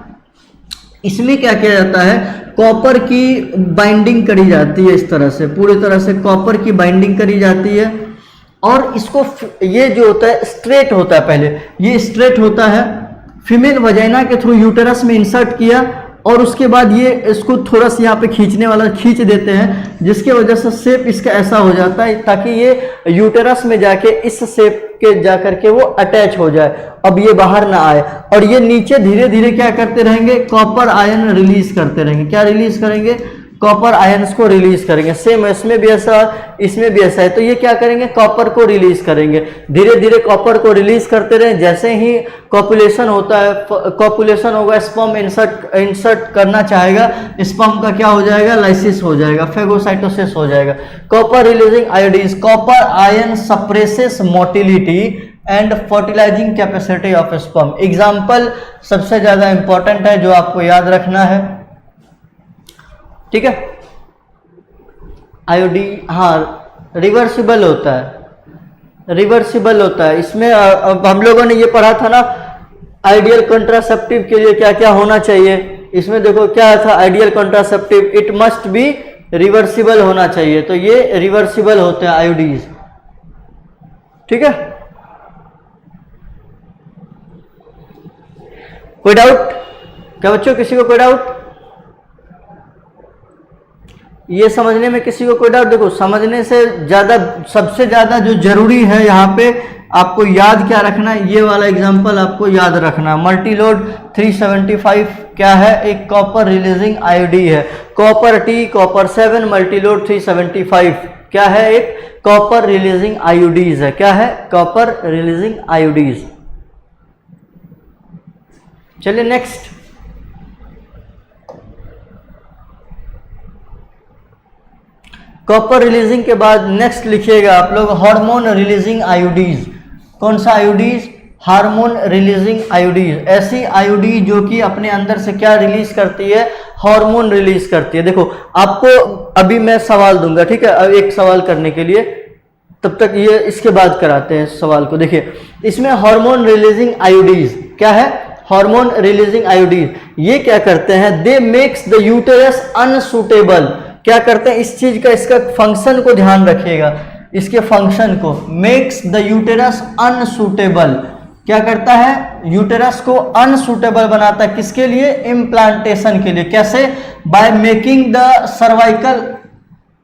इसमें क्या किया जाता है, कॉपर की बाइंडिंग करी जाती है, इस तरह से पूरी तरह से कॉपर की बाइंडिंग करी जाती है। और इसको ये जो होता है स्ट्रेट होता है, पहले ये स्ट्रेट होता है, फीमेल वजाइना के थ्रू यूटेरस में इंसर्ट किया और उसके बाद ये इसको थोड़ा सा यहाँ पे खींचने वाला खींच देते हैं, जिसके वजह से शेप इसका ऐसा हो जाता है ताकि ये यूटेरस में जाके इस शेप के जा करके वो अटैच हो जाए, अब ये बाहर ना आए। और ये नीचे धीरे धीरे क्या करते रहेंगे, कॉपर आयन रिलीज करते रहेंगे। क्या रिलीज करेंगे, कॉपर आयंस को रिलीज करेंगे। सेम इसमें भी ऐसा, इसमें भी ऐसा है। तो ये क्या करेंगे, कॉपर को रिलीज करेंगे, धीरे धीरे कॉपर को रिलीज करते रहे। जैसे ही कॉपुलेशन होता है, कॉपुलेशन होगा, स्पर्म इंसर्ट करना चाहेगा, स्पर्म का क्या हो जाएगा, लाइसिस हो जाएगा, फेगोसाइटोसिस हो जाएगा। Copper releasing IUDs, copper ion suppresses motility and fertilising capacity of sperm. Example सबसे ज्यादा इंपॉर्टेंट है जो आपको याद रखना है, ठीक है। आयोडीन, हाँ, रिवर्सिबल होता है, रिवर्सिबल होता है। इसमें अब हम लोगों ने ये पढ़ा था ना, आइडियल कंट्रासेप्टिव के लिए क्या क्या होना चाहिए। इसमें देखो क्या था, ideal contraceptive, it must be reversible होना चाहिए। तो ये रिवर्सिबल होते हैं आयोडीज, ठीक है। कोई डाउट क्या बच्चों, किसी को कोई डाउट? ये समझने में किसी को कोई डाउट? देखो, समझने से ज्यादा, सबसे ज्यादा जो जरूरी है यहाँ पे आपको याद क्या रखना है, ये वाला एग्जांपल आपको याद रखना। मल्टीलोड 375 क्या है, एक कॉपर रिलीजिंग आयोडी है। कॉपर टी, कॉपर 7, मल्टीलोड 375 क्या है, एक कॉपर रिलीजिंग आयोडीज है। क्या है, कॉपर रिलीजिंग आयोडीज। चलिए नेक्स्ट, कॉपर रिलीजिंग के बाद नेक्स्ट लिखिएगा आप लोग हार्मोन रिलीजिंग आयोडीज। कौन सा आयोडीज, हार्मोन रिलीजिंग आयोडीज। ऐसी आयोडीज जो कि अपने अंदर से क्या रिलीज करती है, हार्मोन रिलीज करती है। देखो आपको अभी मैं सवाल दूंगा, ठीक है, अब एक सवाल करने के लिए, तब तक ये इसके बाद कराते हैं सवाल को। देखिए इसमें हार्मोन रिलीजिंग आयोडीज क्या है, हार्मोन रिलीजिंग आयोडीज ये क्या करते हैं, दे मेक्स द यूटेरस अनसुटेबल। क्या करते हैं इस चीज का, इसका फंक्शन को ध्यान रखिएगा, इसके फंक्शन को, मेक्स द यूटेरस अनसुटेबल। क्या करता है, यूटेरस को अनसुटेबल बनाता है, किसके लिए, इम्प्लांटेशन के लिए। कैसे, by making the cervical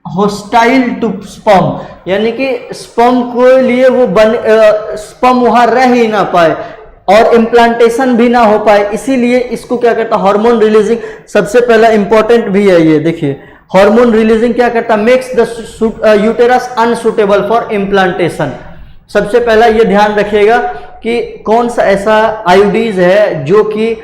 hostile to sperm, यानी कि स्पर्म के लिए वो स्पर्म वहां रह ही ना पाए और इम्प्लांटेशन भी ना हो पाए, इसीलिए इसको क्या करता है, हार्मोन रिलीजिंग। सबसे पहला इंपॉर्टेंट भी है ये, देखिए हार्मोन रिलीजिंग क्या करता है, makes the uterus unsuitable for implantation. सबसे पहला ये ध्यान रखिएगा कि कौन सा ऐसा आयोडीज है जो कि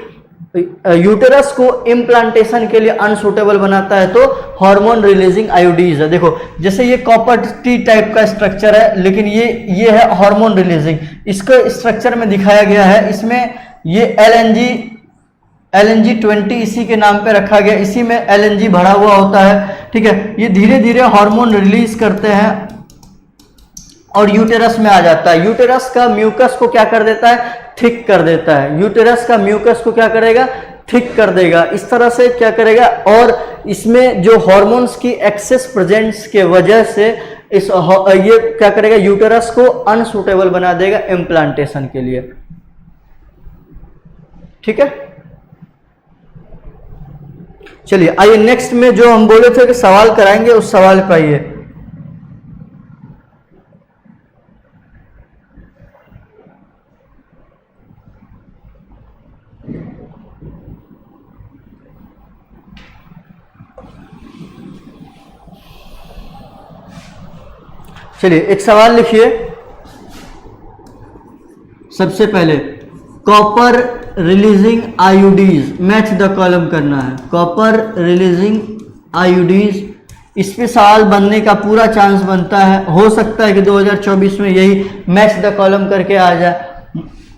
यूटेरस को इम्प्लांटेशन के लिए अनसुटेबल बनाता है, तो हार्मोन रिलीजिंग आयोडीज है। देखो जैसे ये कॉपर टी टाइप का स्ट्रक्चर है, लेकिन ये है हार्मोन रिलीजिंग। इसको स्ट्रक्चर में दिखाया गया है, इसमें ये LNG20 इसी के नाम पे रखा गया, इसी में LNG भरा हुआ होता है, ठीक है। ये धीरे धीरे हार्मोन रिलीज करते हैं और यूटेरस में आ जाता है। यूटेरस का म्यूकस को क्या कर देता है, थिक कर देता है। यूटेरस का म्यूकस को क्या करेगा, थिक कर देगा। इस तरह से क्या करेगा, और इसमें जो हार्मोन्स की एक्सेस प्रेजेंस के वजह से ये क्या करेगा, यूटेरस को अनसुटेबल बना देगा इम्प्लांटेशन के लिए, ठीक है। चलिए आइए नेक्स्ट में जो हम बोले थे कि सवाल कराएंगे, उस सवाल पर आइए। चलिए एक सवाल लिखिए। सबसे पहले copper releasing आयोडीज, match the column करना है, कॉपर रिलीजिंग आयोडीज। इस पे सवाल बनने का पूरा चांस बनता है, हो सकता है कि 2024 में यही मैच द कॉलम करके आ जाए।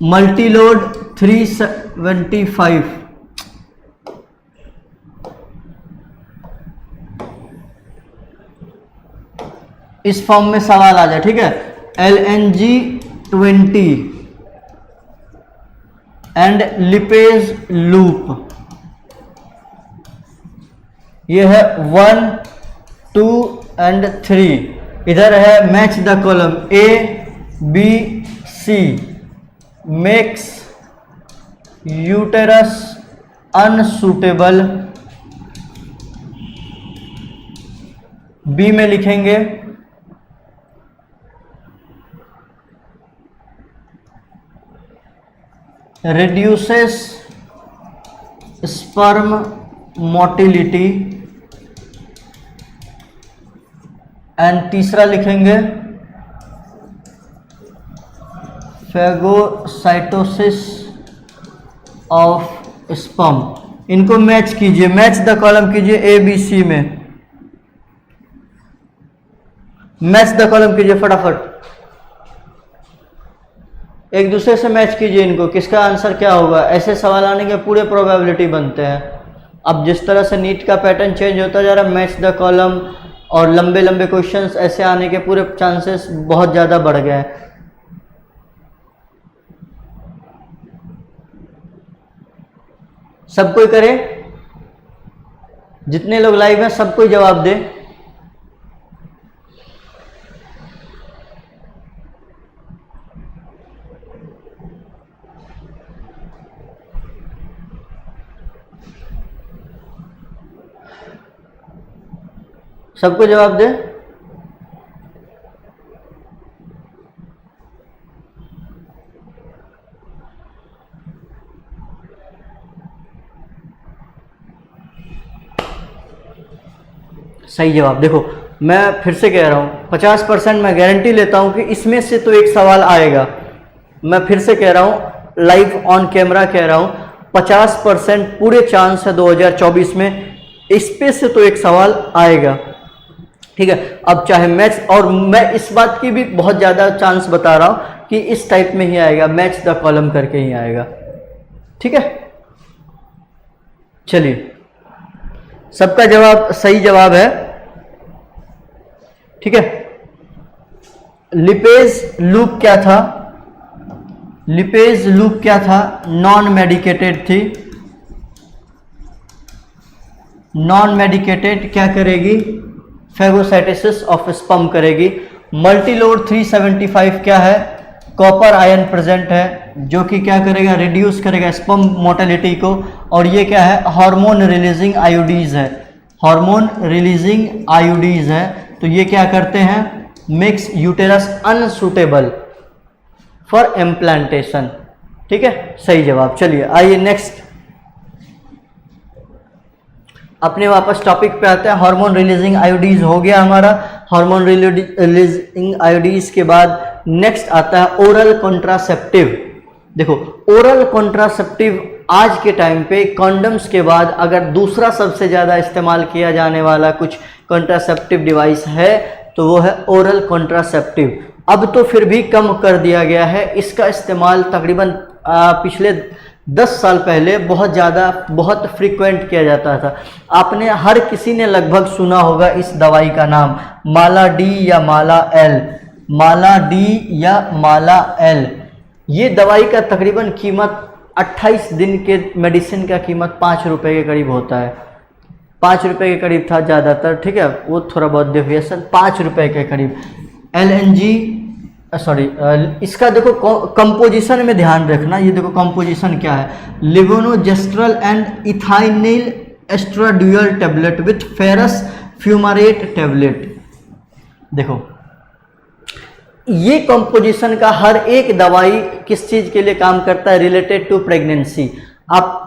मल्टीलोड 375 इस फॉर्म में सवाल आ जाए, ठीक है। LNG20 एंड लिपेज लूप, ये है 1, 2 एंड 3। इधर है match the column ABC, makes uterus unsuitable, B में लिखेंगे reduces sperm motility, एंड तीसरा लिखेंगे फेगोसाइटोसिस ऑफ स्पर्म। इनको मैच कीजिए, मैच द कॉलम कीजिए ए बी सी में, मैच द कॉलम कीजिए फटाफट, एक दूसरे से मैच कीजिए इनको, किसका आंसर क्या होगा। ऐसे सवाल आने के पूरे प्रोबेबिलिटी बनते हैं। अब जिस तरह से नीट का पैटर्न चेंज होता जा रहा है, मैच द कॉलम और लंबे लंबे क्वेश्चंस ऐसे आने के पूरे चांसेस बहुत ज़्यादा बढ़ गए हैं। सब कोई करे, जितने लोग लाइव हैं सब कोई जवाब दे। सबको जवाब दे। सही जवाब। देखो मैं फिर से कह रहा हूँ 50% मैं गारंटी लेता हूँ कि इसमें से तो एक सवाल आएगा। मैं फिर से कह रहा हूँ, लाइव ऑन कैमरा कह रहा हूँ, 50% पूरे चांस है 2024 में इस पे से तो एक सवाल आएगा। ठीक है, अब चाहे मैच, और मैं इस बात की भी बहुत ज़्यादा चांस बता रहा हूँ कि इस टाइप में ही आएगा, मैच द कॉलम करके ही आएगा। ठीक है, चलिए सबका जवाब सही जवाब है। ठीक है, लिपेज लूप क्या था, लिपेज लूप क्या था, नॉन मेडिकेटेड थी। नॉन मेडिकेटेड क्या करेगी, फेगोसाइटोसिस ऑफ स्पर्म करेगी। मल्टीलोड 375 क्या है, कॉपर आयन प्रेजेंट है, जो कि क्या करेगा, रिड्यूस करेगा स्पर्म मोर्टेलिटी को। और ये क्या है, हार्मोन रिलीजिंग आयोडीज है, हार्मोन रिलीजिंग आयोडीज है। तो ये क्या करते हैं, makes uterus unsuitable for implantation. ठीक है, सही जवाब। चलिए आइए नेक्स्ट अपने वापस टॉपिक पे आते हैं। हार्मोन रिलीजिंग आयोडीज हो गया हमारा। हार्मोन रिलीजिंग आयोडीज के बाद नेक्स्ट आता है ओरल कॉन्ट्रासेप्टिव। देखो ओरल कॉन्ट्रासेप्टिव आज के टाइम पे कॉन्डम्स के बाद अगर दूसरा सबसे ज़्यादा इस्तेमाल किया जाने वाला कुछ कॉन्ट्रासेप्टिव डिवाइस है तो वो है ओरल कॉन्ट्रासेप्टिव। अब तो फिर भी कम कर दिया गया है इसका इस्तेमाल। तकरीबन पिछले 10 साल पहले बहुत ज़्यादा, बहुत फ्रीक्वेंट किया जाता था। आपने हर किसी ने लगभग सुना होगा इस दवाई का नाम, माला डी या माला एल, माला डी या माला एल। ये दवाई का तकरीबन कीमत 28 दिन के मेडिसिन का कीमत 5 रुपये के करीब होता है। 5 रुपये के करीब था ज़्यादातर। ठीक है, वो थोड़ा बहुत डेविएशन, 5 रुपये के करीब। LNG सॉरी, इसका देखो कंपोजिशन में ध्यान रखना। ये देखो कंपोजिशन क्या है, levonorgestrel and ethinyl estradiol tablet with ferrous fumarate tablet. देखो ये कंपोजिशन का हर एक दवाई किस चीज़ के लिए काम करता है, रिलेटेड टू प्रेगनेंसी। आप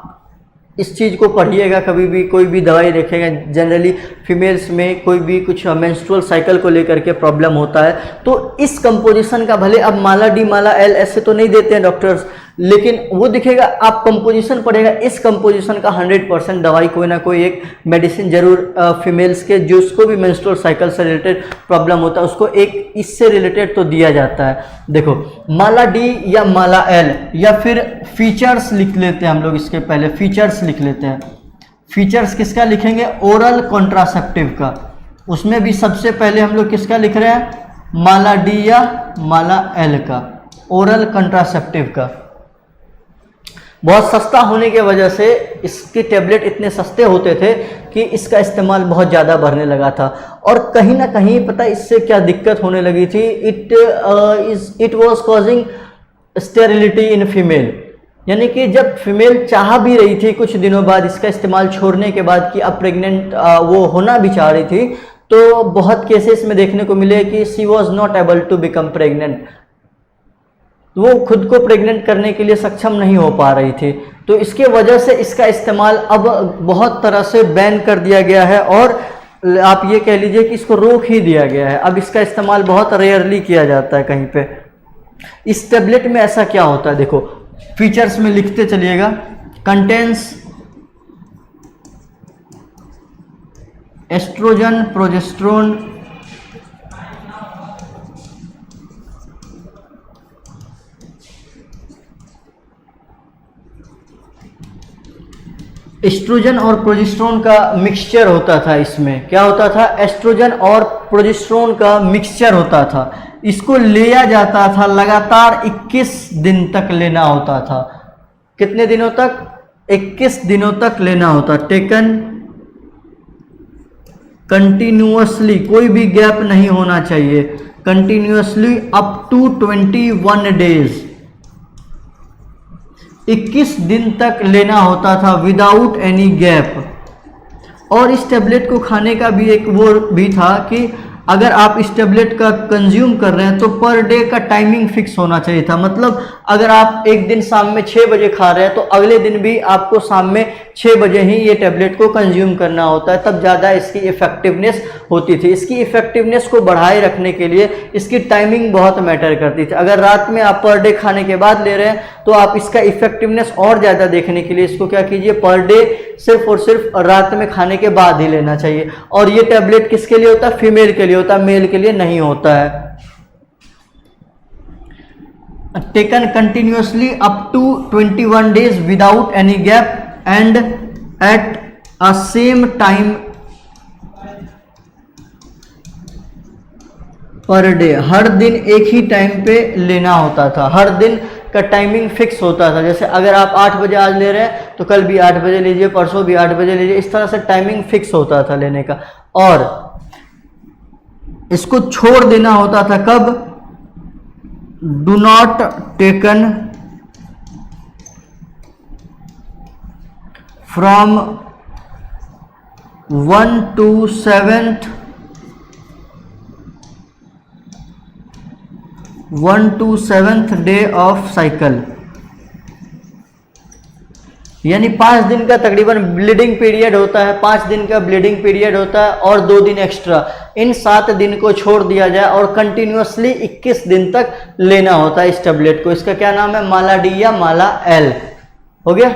इस चीज़ को पढ़िएगा, कभी भी कोई भी दवाई देखेगा, जनरली फीमेल्स में कोई भी कुछ मेंस्ट्रुअल साइकिल को लेकर के प्रॉब्लम होता है तो इस कंपोजिशन का, भले अब माला डी माला एल ऐसे तो नहीं देते हैं डॉक्टर्स, लेकिन वो दिखेगा, आप कंपोजिशन पढ़ेगा, इस कंपोजिशन का 100% दवाई कोई ना कोई एक मेडिसिन जरूर फीमेल्स के जिसको भी मेंस्ट्रुअल साइकिल से रिलेटेड प्रॉब्लम होता है उसको एक इससे रिलेटेड तो दिया जाता है। देखो माला डी या माला एल, या फिर फीचर्स लिख लेते हैं हम लोग, इसके पहले फीचर्स लिख लेते हैं। फीचर्स किसका लिखेंगे, ओरल कॉन्ट्रासेप्टिव का। उसमें भी सबसे पहले हम लोग किसका लिख रहे हैं, माला डी या माला एल का, ओरल कॉन्ट्रासेप्टिव का। बहुत सस्ता होने की वजह से इसके टैबलेट इतने सस्ते होते थे कि इसका इस्तेमाल बहुत ज़्यादा बढ़ने लगा था। और कहीं ना कहीं पता इससे क्या दिक्कत होने लगी थी, it was causing sterility in female. यानी कि जब फीमेल चाह भी रही थी कुछ दिनों बाद इसका इस्तेमाल छोड़ने के बाद कि अब प्रेग्नेंट वो होना भी चाह रही थी, तो बहुत केसेस में देखने को मिले कि she was not able to become pregnant, वो खुद को प्रेग्नेंट करने के लिए सक्षम नहीं हो पा रही थी। तो इसके वजह से इसका इस्तेमाल अब बहुत तरह से बैन कर दिया गया है, और आप ये कह लीजिए कि इसको रोक ही दिया गया है। अब इसका इस्तेमाल बहुत रेयरली किया जाता है कहीं पे। इस टेबलेट में ऐसा क्या होता है, देखो फीचर्स में लिखते चलिएगा। कंटेंस एस्ट्रोजन, प्रोजेस्टेरोन, एस्ट्रोजन और प्रोजेस्टेरोन का मिक्सचर होता था। इसमें क्या होता था, एस्ट्रोजन और प्रोजेस्टेरोन का मिक्सचर होता था। इसको लिया जाता था, लगातार 21 दिन तक लेना होता था। कितने दिनों तक? 21 दिनों तक लेना होता। टेकन कंटिन्यूअसली, कोई भी गैप नहीं होना चाहिए, कंटिन्यूअसली अप टू 21 डेज, 21 दिन तक लेना होता था विदाउट एनी गैप। और इस टेबलेट को खाने का भी एक वो भी था कि अगर आप इस टेबलेट का कंज्यूम कर रहे हैं तो पर डे का टाइमिंग फिक्स होना चाहिए था। मतलब अगर आप एक दिन शाम में 6 बजे खा रहे हैं तो अगले दिन भी आपको शाम में 6 बजे ही ये टेबलेट को कंज्यूम करना होता है, तब ज़्यादा इसकी इफेक्टिवनेस होती थी। इसकी इफेक्टिवनेस को बढ़ाए रखने के लिए इसकी टाइमिंग बहुत मैटर करती थी। अगर रात में आप पर डे खाने के बाद ले रहे हैं तो आप इसका इफेक्टिवनेस और ज़्यादा देखने के लिए इसको क्या कीजिए, पर डे सिर्फ और सिर्फ रात में खाने के बाद ही लेना चाहिए। और ये टेबलेट किसके लिए होता है? फीमेल के लिए होता है, मेल के लिए नहीं होता है। Taken continuously up to 21 days without any gap and at a same time per day. हर दिन एक ही टाइम पे लेना होता था, हर दिन का टाइमिंग फिक्स होता था। जैसे अगर आप 8 बजे आज ले रहे हैं तो कल भी 8 बजे लीजिए, परसों भी 8 बजे लीजिए, इस तरह से टाइमिंग फिक्स होता था लेने का। और इसको छोड़ देना होता था कब? Do not taken from 1 to 7th 1 to 7th day of cycle. यानी 5 दिन का तकरीबन ब्लीडिंग पीरियड होता है, 5 दिन का ब्लीडिंग पीरियड होता है और 2 दिन एक्स्ट्रा, इन 7 दिन को छोड़ दिया जाए और कंटिन्यूअसली 21 दिन तक लेना होता है इस टेबलेट को। इसका क्या नाम है? माला डी या माला एल। हो गया?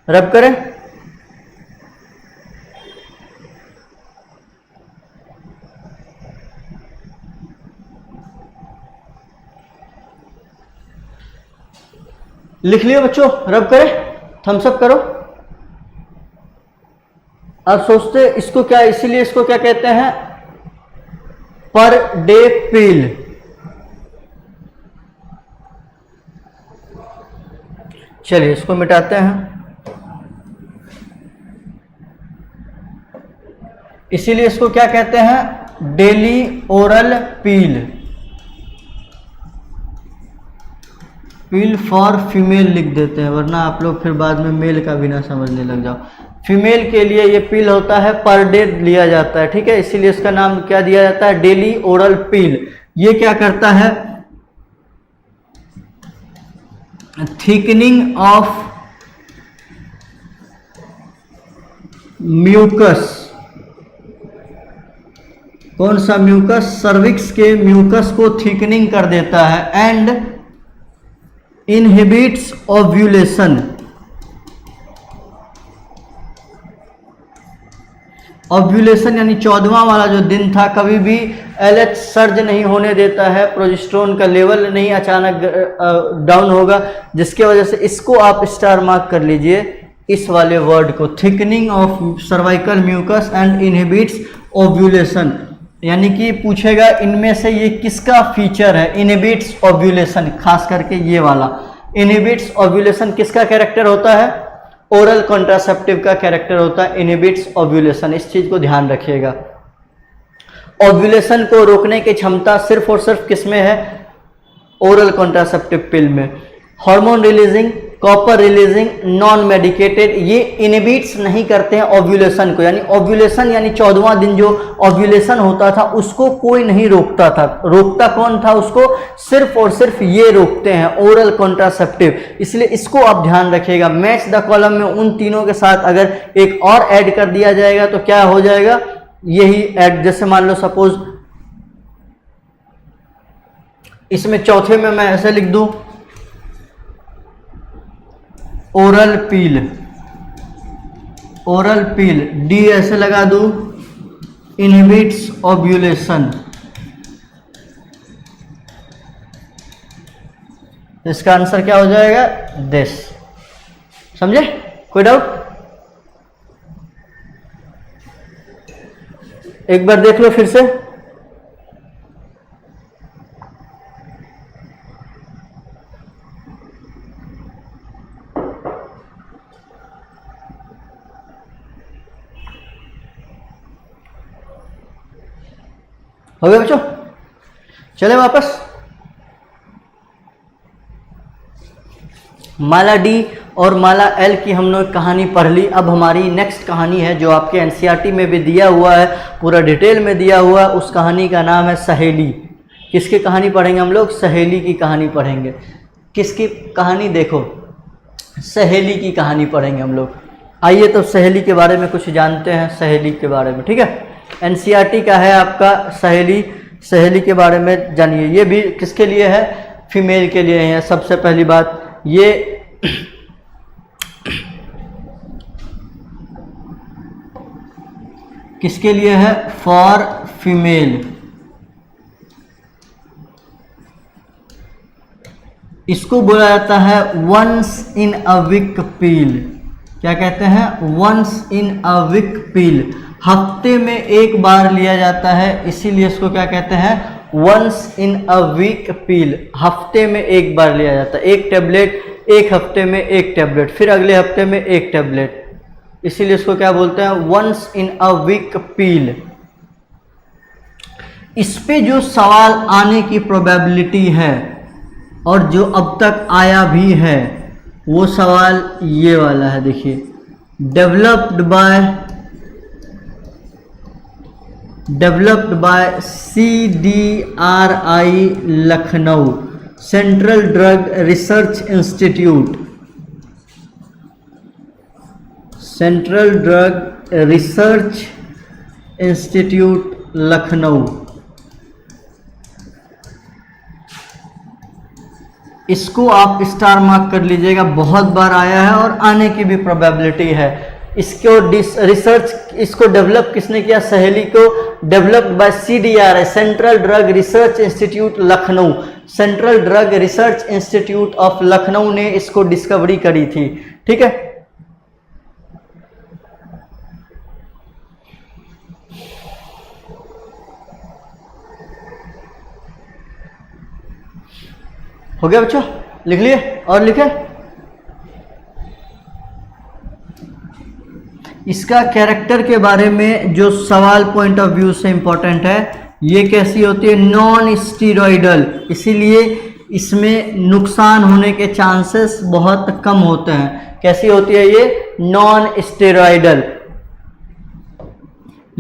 रब करें। लिख लियो बच्चों, रब करें, थम्स अप करो। अब सोचते इसको क्या, इसीलिए इसको क्या कहते हैं? पर डे पिल। चलिए इसको मिटाते हैं। इसीलिए इसको क्या कहते हैं? Daily oral peel. Peel for female लिख देते हैं, वरना आप लोग फिर बाद में मेल का भी ना समझने लग जाओ। फीमेल के लिए ये पील होता है, पर डे लिया जाता है, ठीक है। इसीलिए इसका नाम क्या दिया जाता है? Daily oral pill. ये क्या करता है? Thickening of mucus. कौन सा म्यूकस? सर्विक्स के म्यूकस को थिकनिंग कर देता है। And inhibits ovulation. ओव्यूलेशन यानी 14वां वाला जो दिन था, कभी भी एलएच सर्ज नहीं होने देता है, प्रोजेस्टेरोन का लेवल नहीं अचानक डाउन होगा, जिसके वजह से इसको आप स्टार मार्क कर लीजिए, इस वाले वर्ड को, thickening of cervical mucus and inhibits ovulation. यानी कि पूछेगा इनमें से ये किसका फीचर है? इनहिबिट्स ओव्यूलेशन, खास करके ये वाला इनहिबिट्स ओव्यूलेशन किसका कैरेक्टर होता है? ओरल कॉन्ट्रासेप्टिव का कैरेक्टर होता है इनहिबिट्स ओव्यूलेशन। इस चीज को ध्यान रखिएगा। ओव्यूलेशन को रोकने की क्षमता सिर्फ और सिर्फ किसमें है? ओरल कॉन्ट्रासेप्टिव पिल में। Hormone releasing, copper releasing, non medicated, ये इनहिबिट्स नहीं करते हैं ओव्यूलेशन को, यानी ओव्यूलेशन यानी 14वां दिन जो ओव्यूलेशन होता था उसको कोई नहीं रोकता था। रोकता कौन था उसको? सिर्फ और सिर्फ ये रोकते हैं, ओरल कॉन्ट्रासेप्टिव। इसलिए इसको आप ध्यान रखिएगा। मैच द कॉलम में उन तीनों के साथ अगर एक और ऐड कर दिया जाएगा तो क्या हो जाएगा, यही ऐड। जैसे मान लो सपोज इसमें चौथे में मैं ऐसे लिख दूं ओरल पील, ओरल पील, डी ऐसे लगा दूं इनहिबिट्स ओव्यूलेशन। इसका आंसर क्या हो जाएगा? दिस। समझे? कोई डाउट? एक बार देख लो फिर से। हो गया बच्चों? चले वापस। माला डी और माला एल की हम लोग कहानी पढ़ ली। अब हमारी नेक्स्ट कहानी है जो आपके एनसीईआरटी में भी दिया हुआ है, पूरा डिटेल में दिया हुआ है। उस कहानी का नाम है सहेली। किसकी कहानी पढ़ेंगे हम लोग? सहेली की कहानी पढ़ेंगे। किसकी कहानी? देखो, सहेली की कहानी पढ़ेंगे हम लोग। आइए तो सहेली के बारे में कुछ जानते हैं, सहेली के बारे में। ठीक है, एनसीईआरटी का है आपका सहेली। सहेली के बारे में जानिए। ये भी किसके लिए है? फीमेल के लिए है। सबसे पहली बात ये किसके लिए है? For female. इसको बोला जाता है वंस इन अ वीक पील। क्या कहते हैं? वंस इन अ वीक पील। हफ्ते में एक बार लिया जाता है, इसीलिए इसको क्या कहते हैं? वंस इन अ वीक पील। हफ्ते में एक बार लिया जाता है, एक टैबलेट, एक हफ्ते में एक टैबलेट, फिर अगले हफ्ते में एक टैबलेट, इसीलिए इसको क्या बोलते हैं? वंस इन अ वीक पील। इस पे जो सवाल आने की प्रोबेबिलिटी है और जो अब तक आया भी है वो सवाल ये वाला है। देखिए, developed by CDRI Lucknow, central drug research institute, central drug research institute Lucknow. इसको आप स्टार मार्क कर लीजिएगा, बहुत बार आया है और आने की भी प्रोबेबिलिटी है। इसको रिसर्च, इसको डेवलप किसने किया? सहेली को developed by CDRI, central drug research institute Lucknow. Central drug research institute of Lucknow ने इसको डिस्कवरी करी थी। ठीक है, हो गया बच्चों? लिख लिए? और लिखे? इसका कैरेक्टर के बारे में जो सवाल पॉइंट ऑफ व्यू से इंपॉर्टेंट है, ये कैसी होती है? नॉन स्टीरॉयडल, इसीलिए इसमें नुकसान होने के चांसेस बहुत कम होते हैं। कैसी होती है ये? Non steroidal.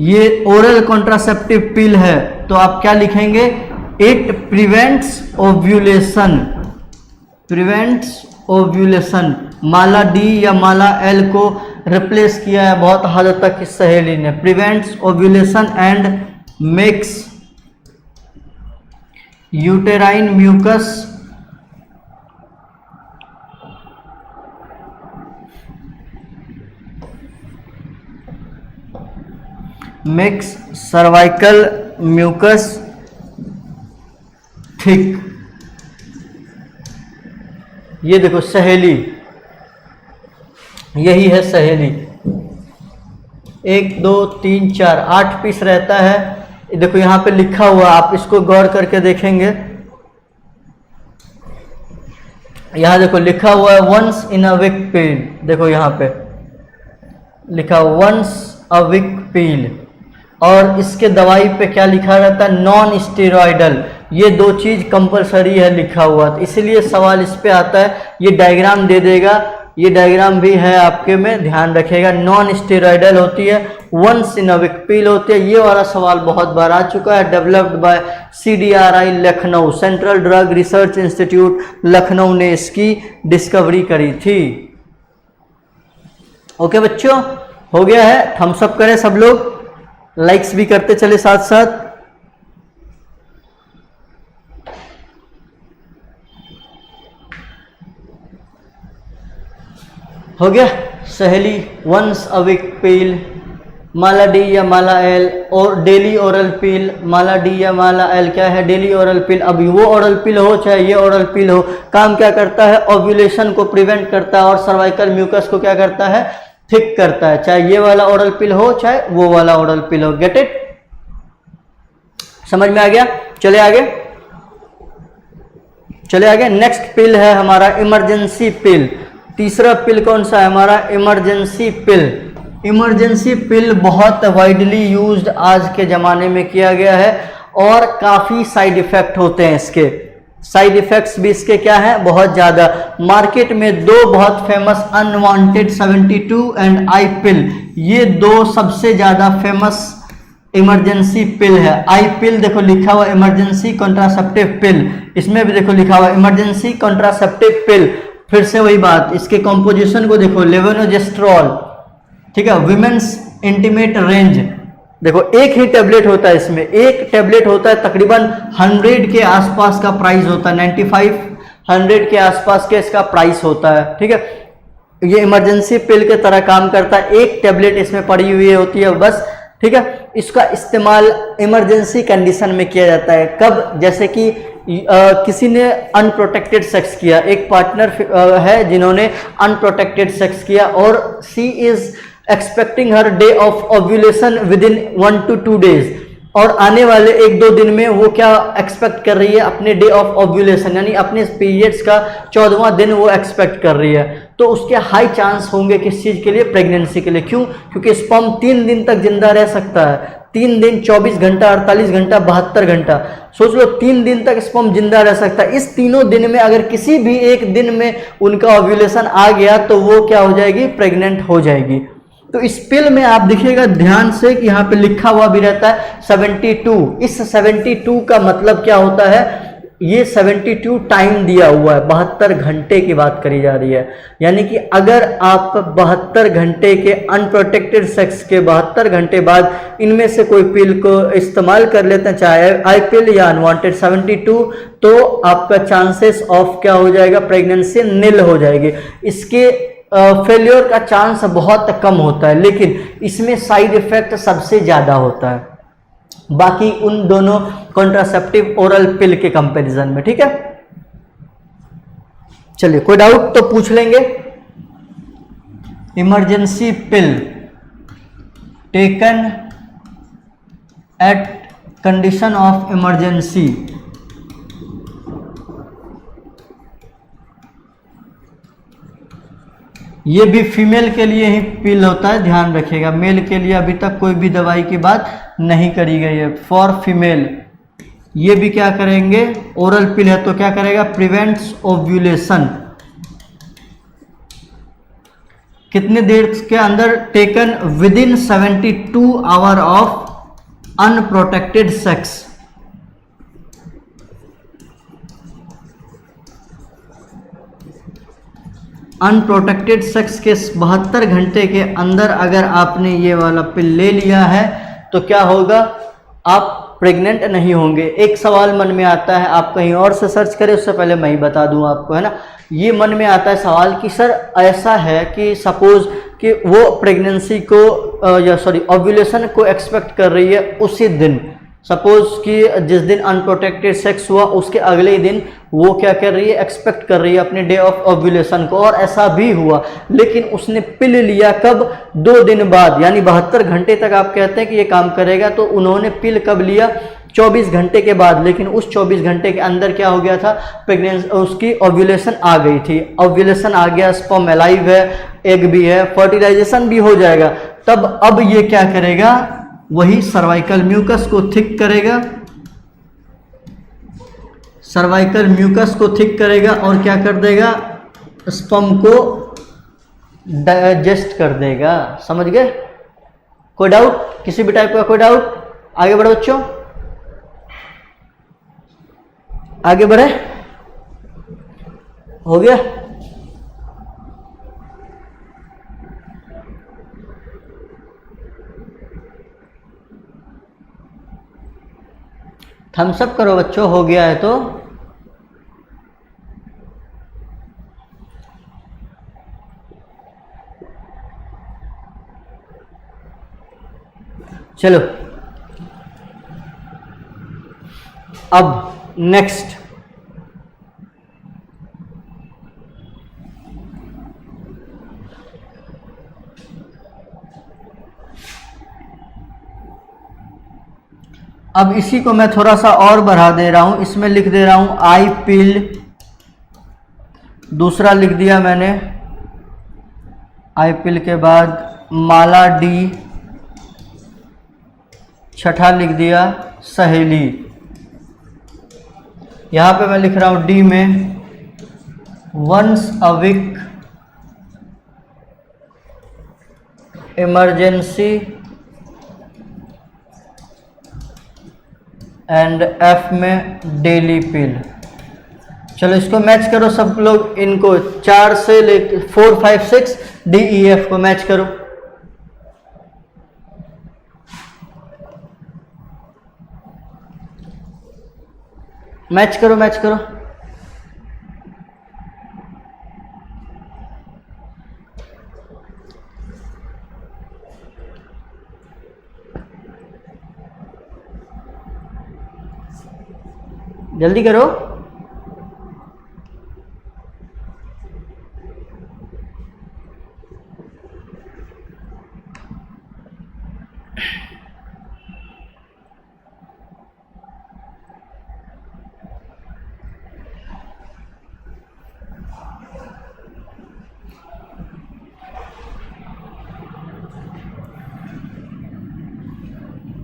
ये ओरल कॉन्ट्रासेप्टिव पिल है, तो आप क्या लिखेंगे? It prevents ovulation, prevents ovulation. Mala D या माला एल को रिप्लेस किया है बहुत हद तक इस सहेली ने। Prevents ovulation and makes uterine mucus makes cervical mucus thick. ये देखो सहेली, यही है सहेली। 1 2 3 4 8 पीस रहता है। देखो यहाँ पे लिखा हुआ, आप इसको गौर करके देखेंगे। यहाँ देखो लिखा हुआ है वंस इन अ वीक पील। देखो यहाँ पे लिखा वंस अ वीक पील। और इसके दवाई पे क्या लिखा रहता है? Non steroidal. ये दो चीज कंपलसरी है लिखा हुआ, तो इसलिए सवाल इस पे आता है। ये डायग्राम दे देगा, ये डायग्राम भी है आपके में, ध्यान रखिएगा। नॉन स्टेरॉयडल होती है, वंस इन अ वीक पिल होती है। ये वाला सवाल बहुत बार आ चुका है। Developed by CDRI Lucknow, central drug research institute Lucknow ने इसकी डिस्कवरी करी थी। ओके बच्चों, हो गया है। थम्स अप करें सब लोग, लाइक्स भी करते चले साथ साथ। हो गया। Saheli once a week pill, Mala D या माला एल, और daily oral pill. Mala D या माला एल क्या है? Daily oral pill. अब वो ओरल पिल हो चाहे ये ओरल पिल हो, काम क्या करता है? ओव्यूलेशन को प्रिवेंट करता है और सर्वाइकल म्यूकस को क्या करता है? थिक करता है। चाहे ये वाला ओरल पिल हो चाहे वो वाला ओरल पिल हो। Get it? समझ में आ गया? चले आगे, चले आगे। नेक्स्ट पिल है हमारा इमरजेंसी पिल। तीसरा पिल कौन सा है हमारा? इमरजेंसी पिल। इमरजेंसी पिल बहुत वाइडली यूज्ड आज के ज़माने में किया गया है और काफ़ी साइड इफ़ेक्ट होते हैं इसके। साइड इफ़ेक्ट्स भी इसके क्या हैं? बहुत ज़्यादा। मार्केट में दो बहुत फेमस अनवांटेड 72 एंड आई पिल, ये दो सबसे ज़्यादा फेमस इमरजेंसी पिल है। आई पिल देखो लिखा हुआ इमरजेंसी कॉन्ट्रासेप्टिव पिल, इसमें भी देखो लिखा हुआ इमरजेंसी कॉन्ट्रासेप्टिव पिल। फिर से वही बात, इसके कॉम्पोजिशन को देखो, लेवोनोजेस्ट्रॉल, ठीक है, विमेंस इंटीमेट रेंज। देखो एक ही टेबलेट होता है इसमें, एक टेबलेट होता है, तकरीबन 100 के आसपास का प्राइस होता है, 95-100 के आसपास के इसका प्राइस होता है। ठीक है, ये इमरजेंसी पिल के तरह काम करता है। एक टेबलेट इसमें पड़ी हुई होती है बस। ठीक है, इसका इस्तेमाल इमरजेंसी कंडीशन में किया जाता है। कब? जैसे कि किसी ने अनप्रोटेक्टेड सेक्स किया, एक पार्टनर है जिन्होंने अनप्रोटेक्टेड सेक्स किया और she is expecting her day of ovulation with in 1 to 2 days, और आने वाले 1-2 दिन में वो क्या एक्सपेक्ट कर रही है? अपने डे ऑफ ओव्यूलेशन, यानी अपने पीरियड्स का 14वां दिन वो एक्सपेक्ट कर रही है। तो उसके हाई चांस होंगे किस चीज़ के लिए? प्रेगनेंसी के लिए। क्यों? क्योंकि स्पर्म 3 दिन तक जिंदा रह सकता है। 3 दिन, 24 घंटा, 48 घंटा, 72 घंटा, सोच लो 3 दिन तक स्पर्म जिंदा रह सकता है। इस तीनों दिन में अगर किसी भी एक दिन में उनका ओव्यूलेशन आ गया तो वो क्या हो जाएगी? प्रेग्नेंट हो जाएगी। तो इस पिल में आप देखिएगा ध्यान से कि यहाँ पे लिखा हुआ भी रहता है 72। इस 72 का मतलब क्या होता है? ये 72 टाइम दिया हुआ है, 72 घंटे की बात करी जा रही है। यानी कि अगर आप 72 घंटे के अनप्रोटेक्टेड सेक्स के 72 घंटे बाद इनमें से कोई पिल को इस्तेमाल कर लेते हैं, चाहे आई पिल या अनवांटेड 72, तो आपका चांसेस ऑफ क्या हो जाएगा? प्रेगनेंसी निल हो जाएगी। इसके फेल्योर का चांस बहुत कम होता है, लेकिन इसमें साइड इफेक्ट सबसे ज़्यादा होता है बाकी उन दोनों कॉन्ट्रासेप्टिव ओरल पिल के कंपैरिजन में। ठीक है, चलिए कोई डाउट तो पूछ लेंगे। Emergency pill taken at condition of emergency, ये भी फीमेल के लिए ही पिल होता है, ध्यान रखिएगा। मेल के लिए अभी तक कोई भी दवाई की बात नहीं करी गई है। फॉर फीमेल ये भी क्या करेंगे? ओरल पिल है तो क्या करेगा? Prevents ovulation. कितने देर के अंदर? Taken with in 72 hour of unprotected sex. Unprotected sex के 72 घंटे के अंदर अगर आपने ये वाला पिल ले लिया है तो क्या होगा? आप प्रेग्नेंट नहीं होंगे। एक सवाल मन में आता है, आप कहीं और से सर्च करें उससे पहले मैं ही बता दूं आपको, है ना। ये मन में आता है सवाल कि सर ऐसा है कि सपोज कि वो प्रेगनेंसी को या सॉरी ओव्यूलेशन को एक्सपेक्ट कर रही है उसी दिन, सपोज कि जिस दिन अनप्रोटेक्टेड सेक्स हुआ उसके अगले दिन वो क्या कर रही है? एक्सपेक्ट कर रही है अपने डे ऑफ ओव्यूलेशन को, और ऐसा भी हुआ। लेकिन उसने पिल लिया कब? 2 दिन बाद, यानी 72 घंटे तक आप कहते हैं कि ये काम करेगा, तो उन्होंने पिल कब लिया? 24 घंटे के बाद। लेकिन उस 24 घंटे के अंदर क्या हो गया था? प्रेगनेंसी, उसकी ओव्यूलेशन आ गई थी। ओव्यूलेशन आ गया, स्पर्म अलाइव है, एग भी है, फर्टिलाइजेशन भी हो जाएगा। तब अब ये क्या करेगा? वही सर्वाइकल म्यूकस को थिक करेगा, सर्वाइकल म्यूकस को थिक करेगा और क्या कर देगा, स्पर्म को डाइजेस्ट कर देगा। समझ गए? कोई डाउट, किसी भी टाइप का कोई डाउट? आगे बढ़ो बच्चों, आगे बढ़े, हो गया? थम्स अप करो बच्चों, हो गया है तो। चलो अब नेक्स्ट, अब इसी को मैं थोड़ा सा और बढ़ा दे रहा हूं, इसमें लिख दे रहा हूं आई पिल, दूसरा लिख दिया मैंने आई पिल के बाद माला डी, छठा लिख दिया सहेली। यहां पे मैं लिख रहा हूं डी में once a week emergency and F में डेली पिल। चलो इसको मैच करो सब लोग, इनको 4 से लेके 4, 5, 6 डी ई एफ को मैच करो। मैच करो, मैच करो। जल्दी करो।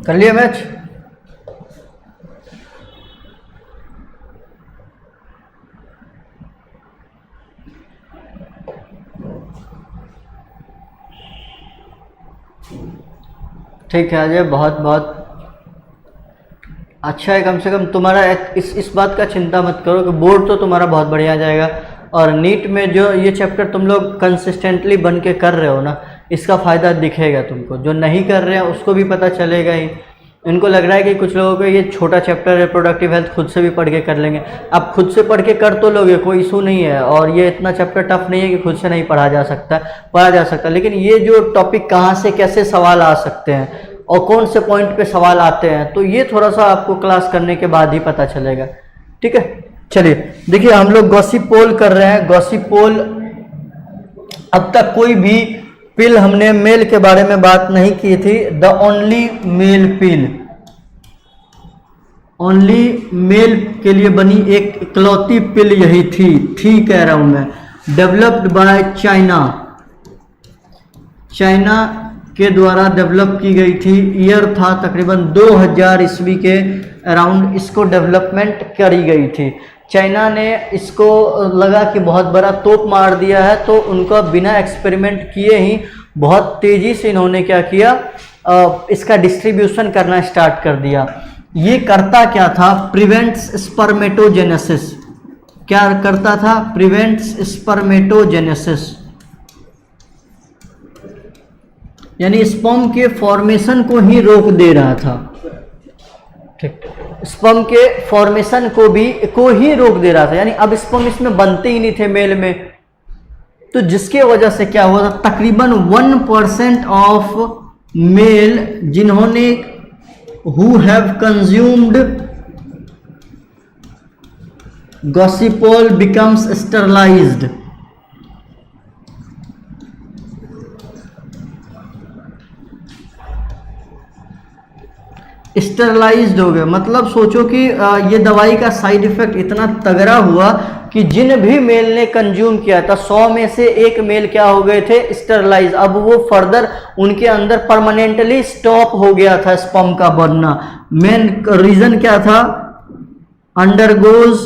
कर लिया मैच? ठीक है अजय, बहुत बहुत अच्छा है। कम से कम तुम्हारा इस बात का चिंता मत करो कि बोर्ड तो तुम्हारा बहुत बढ़िया जाएगा, और नीट में जो ये चैप्टर तुम लोग कंसिस्टेंटली बन के कर रहे हो ना, इसका फ़ायदा दिखेगा तुमको। जो नहीं कर रहे हैं उसको भी पता चलेगा ही। इनको लग रहा है कि कुछ लोगों को ये छोटा चैप्टर रिप्रोडक्टिव हेल्थ खुद से भी पढ़ के कर लेंगे। अब खुद से पढ़ के कर तो लोगे, कोई इशू नहीं है, और ये इतना चैप्टर टफ नहीं है कि खुद से नहीं पढ़ा जा सकता। लेकिन ये जो टॉपिक कहाँ से कैसे सवाल आ सकते हैं और कौन से पॉइंट पे सवाल आते हैं, तो ये थोड़ा सा आपको क्लास करने के बाद ही पता चलेगा। ठीक है, चलिए देखिए हम लोग गॉसिप पोल कर रहे हैं। गॉसिप पोल, अब तक कोई भी पिल हमने मेल के बारे में बात नहीं की थी। The only mail pill, only mail के लिए बनी एक इकलौती पिल यही थी कह रहा हूं मैं। डेवलप्ड बाय चाइना, चाइना के द्वारा डेवलप की गई थी। ईयर था तकरीबन 2000 ईस्वी के अराउंड इसको डेवलपमेंट करी गई थी। चाइना ने इसको लगा कि बहुत बड़ा तोप मार दिया है, तो उनको बिना एक्सपेरिमेंट किए ही बहुत तेज़ी से इन्होंने क्या किया, इसका डिस्ट्रीब्यूशन करना स्टार्ट कर दिया। ये करता क्या था? Prevents spermatogenesis. क्या करता था? प्रिवेंट्स स्पर्मेटोजेनेसिस, यानी स्पर्म के फॉर्मेशन को ही रोक दे रहा था। ठीक, स्पर्म के फॉर्मेशन को ही रोक दे रहा था, यानी अब स्पर्म इसमें बनते ही नहीं थे मेल में। तो जिसके वजह से क्या हुआ था, तकरीबन 1% ऑफ मेल जिन्होंने who have consumed gossypol becomes sterilised. Sterilised हो गए, मतलब सोचो कि ये दवाई का साइड इफेक्ट इतना तगड़ा हुआ कि जिन भी मेल ने कंज्यूम किया था 100 में से 1 मेल क्या हो गए थे? स्टरलाइज। अब वो फर्दर उनके अंदर परमानेंटली स्टॉप हो गया था स्पर्म का बनना। मेन रीजन क्या था? Undergoes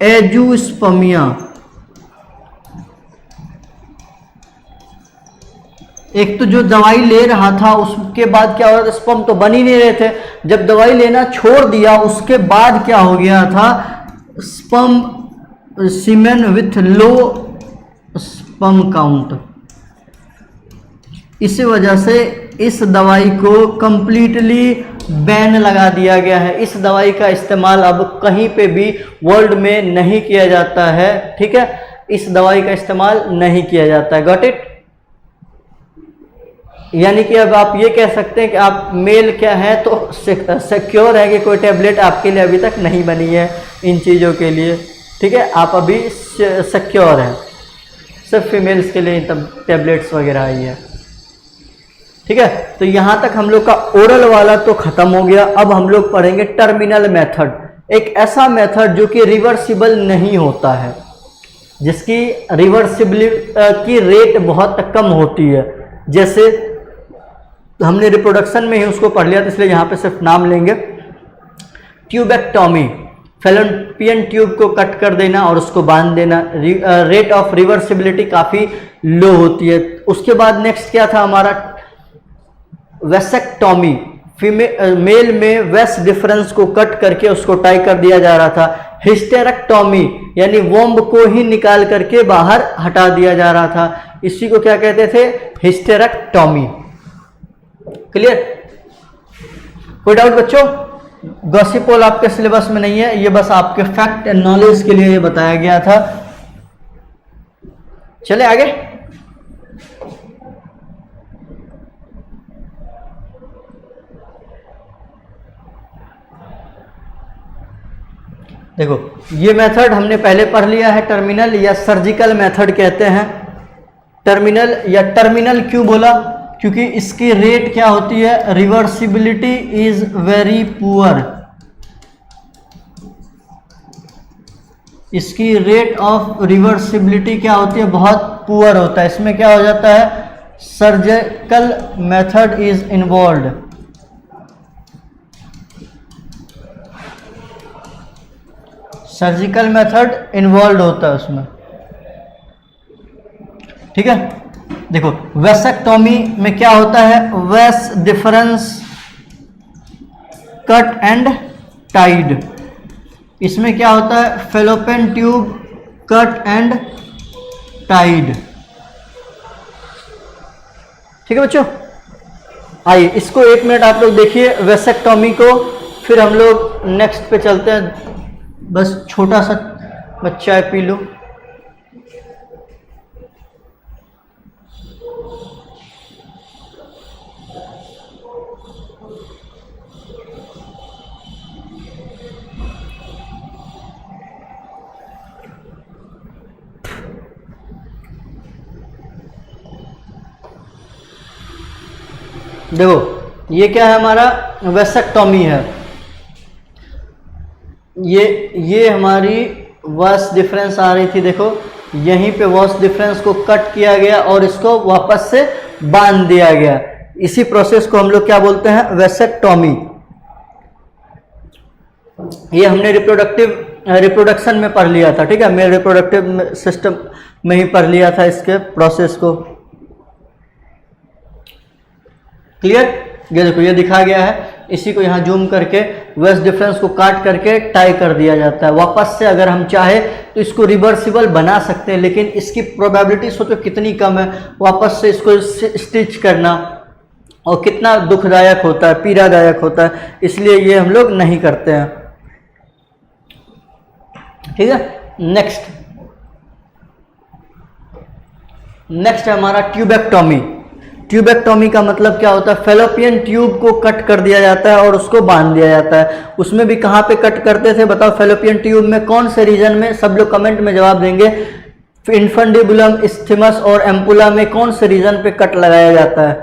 azoospermia. एक तो जो दवाई ले रहा था उसके बाद क्या हो रहा था, स्पर्म तो बन ही नहीं रहे थे। जब दवाई लेना छोड़ दिया उसके बाद क्या हो गया था, sperm semen with low sperm count. इसी वजह से इस दवाई को कंप्लीटली बैन लगा दिया गया है। इस दवाई का इस्तेमाल अब कहीं पे भी वर्ल्ड में नहीं किया जाता है, ठीक है। इस दवाई का इस्तेमाल नहीं किया जाता है, गॉट इट। यानी कि अब आप ये कह सकते हैं कि आप मेल क्या है तो सिक्योर है कि कोई टेबलेट आपके लिए अभी तक नहीं बनी है इन चीज़ों के लिए, ठीक है। आप अभी सिक्योर हैं, सिर्फ फीमेल्स के लिए तब टेबलेट्स वगैरह आई है, ठीक है। तो यहाँ तक हम लोग का ओरल वाला तो खत्म हो गया। अब हम लोग पढ़ेंगे टर्मिनल मेथड, एक ऐसा मेथड जो कि रिवर्सिबल नहीं होता है, जिसकी रिवर्सिबिलिटी की रेट बहुत कम होती है। जैसे हमने रिप्रोडक्शन में ही उसको पढ़ लिया, तो इसलिए यहाँ पे सिर्फ नाम लेंगे। ट्यूबेक्टोमी, फैलोपियन ट्यूब को कट कर देना और उसको बांध देना। रेट ऑफ रिवर्सिबिलिटी काफ़ी लो होती है। उसके बाद नेक्स्ट क्या था हमारा, वेसेक्टोमी, मेल में वेस डिफरेंस को कट करके उसको टाई कर दिया जा रहा था। हिस्टेरेक्टोमी यानी वोम्ब को ही निकाल करके बाहर हटा दिया जा रहा था, इसी को क्या कहते थे, हिस्टेरेक्टोमी। क्लियर, कोई डाउट बच्चों? गॉसिपोल आपके सिलेबस में नहीं है, ये बस आपके फैक्ट एंड नॉलेज के लिए ये बताया गया था। चले आगे। देखो ये मेथड हमने पहले पढ़ लिया है, टर्मिनल या सर्जिकल मेथड कहते हैं। टर्मिनल या टर्मिनल क्यों बोला, क्योंकि इसकी रेट क्या होती है, रिवर्सिबिलिटी इज वेरी पुअर। इसकी रेट ऑफ रिवर्सिबिलिटी क्या होती है, बहुत पुअर होता है। इसमें क्या हो जाता है, surgical method is involved. Surgical method involve होता है उसमें, ठीक है। देखो वेसेक्टोमी में क्या होता है, वेस डिफरेंस कट एंड टाइड। इसमें क्या होता है, fallopian tube cut and tied, ठीक है बच्चों। आइए इसको एक मिनट आप लोग देखिए वेसेक्टोमी को, फिर हम लोग नेक्स्ट पे चलते हैं। बस छोटा सा बच्चा है, पी लो। देखो ये क्या है, हमारा वेसेक्टोमी है। ये हमारी वॉस डिफरेंस आ रही थी, देखो यहीं पे वॉस डिफरेंस को कट किया गया और इसको वापस से बांध दिया गया। इसी प्रोसेस को हम लोग क्या बोलते हैं, वेसेक्टोमी। ये हमने रिप्रोडक्शन में पढ़ लिया था, ठीक है। मेरे रिप्रोडक्टिव सिस्टम में ही पढ़ लिया था इसके प्रोसेस को। क्लियर, ये देखो ये दिखा गया है, इसी को यहाँ जूम करके वेस्ट डिफरेंस को काट करके टाई कर दिया जाता है। वापस से अगर हम चाहे तो इसको रिवर्सिबल बना सकते हैं, लेकिन इसकी प्रोबेबिलिटी सोचो कितनी कम है वापस से इसको स्टिच करना, और कितना दुखदायक होता है, पीड़ादायक होता है, इसलिए ये हम लोग नहीं करते हैं, ठीक है। नेक्स्ट है हमारा ट्यूबेक्टोमी। ट्यूबेक्टोमी का मतलब क्या होता है, फैलोपियन ट्यूब को कट कर दिया जाता है और उसको बांध दिया जाता है। उसमें भी कहाँ पे कट करते थे बताओ, फैलोपियन ट्यूब में कौन से रीजन में, सब लोग कमेंट में जवाब देंगे। इन्फंडिबुलम, इस्थीमस और एम्पुला में कौन से रीजन पे कट लगाया जाता है,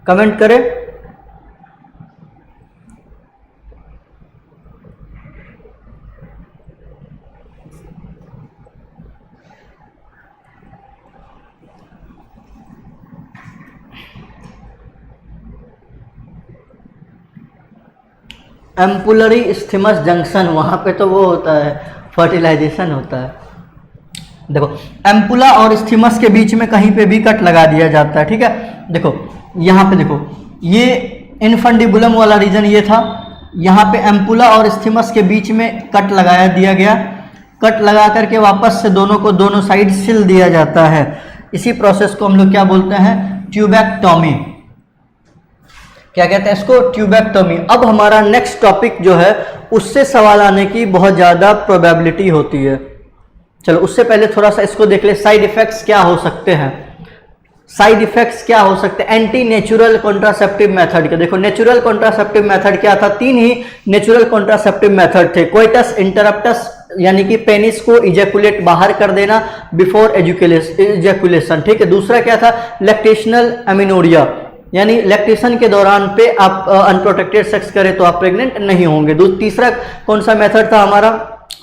कमेंट करें। एम्पुलरी इस्थीमस जंक्शन, वहाँ पे तो वो होता है, फर्टिलाइजेशन होता है। देखो एम्पुला और इस्थीमस के बीच में कहीं पे भी कट लगा दिया जाता है, ठीक है। देखो यहाँ पे देखो, ये इनफंडिबुलम वाला रीजन ये था, यहाँ पे एम्पुला और इस्थीमस के बीच में कट लगाया दिया गया, कट लगा करके वापस से दोनों को दोनों साइड सिल दिया जाता है। इसी प्रोसेस को हम लोग क्या बोलते हैं, ट्यूबेक्टोमी। क्या कहते हैं इसको, ट्यूबेक्टोमी। अब हमारा नेक्स्ट टॉपिक जो है उससे सवाल आने की बहुत ज़्यादा प्रोबेबिलिटी होती है। चलो उससे पहले थोड़ा सा इसको देख ले, साइड इफेक्ट्स क्या हो सकते हैं। साइड इफेक्ट्स क्या हो सकते हैं एंटी नेचुरल कॉन्ट्रासेप्टिव मेथड के। देखो नेचुरल कॉन्ट्रासेप्टिव मेथड क्या था, 3 ही नेचुरल कॉन्ट्रासेप्टिव मेथड थे। कोइटस इंटरप्टस यानी कि पेनिस को इजैकुलेट बाहर कर देना बिफोर इजैकुलेशन, ठीक है। दूसरा क्या था, लैक्टेशनल एमिनोरिया, यानी लैक्टेशन के दौरान पे आप अनप्रोटेक्टेड सेक्स करें तो आप प्रेग्नेंट नहीं होंगे। तीसरा कौन सा मेथड था हमारा,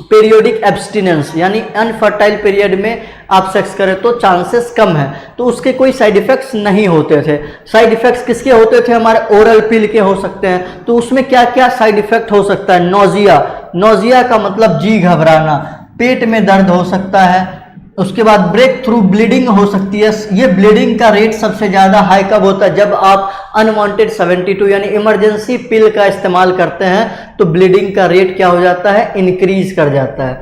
पीरियोडिक एब्सटिनेंस, यानी अनफर्टाइल पीरियड में आप सेक्स करें तो चांसेस कम है, तो उसके कोई साइड इफेक्ट्स नहीं होते थे। साइड इफेक्ट्स किसके होते थे, हमारे ओरल पिल के हो सकते हैं। तो उसमें क्या क्या साइड इफेक्ट हो सकता है, नोजिया, नोजिया का मतलब जी घबराना, पेट में दर्द हो सकता है, उसके बाद ब्रेक थ्रू ब्लीडिंग हो सकती है। ये ब्लीडिंग का रेट सबसे ज़्यादा हाई कब होता है, जब आप अनवांटेड 72 यानी इमरजेंसी पिल का इस्तेमाल करते हैं तो ब्लीडिंग का रेट क्या हो जाता है, इंक्रीज कर जाता है,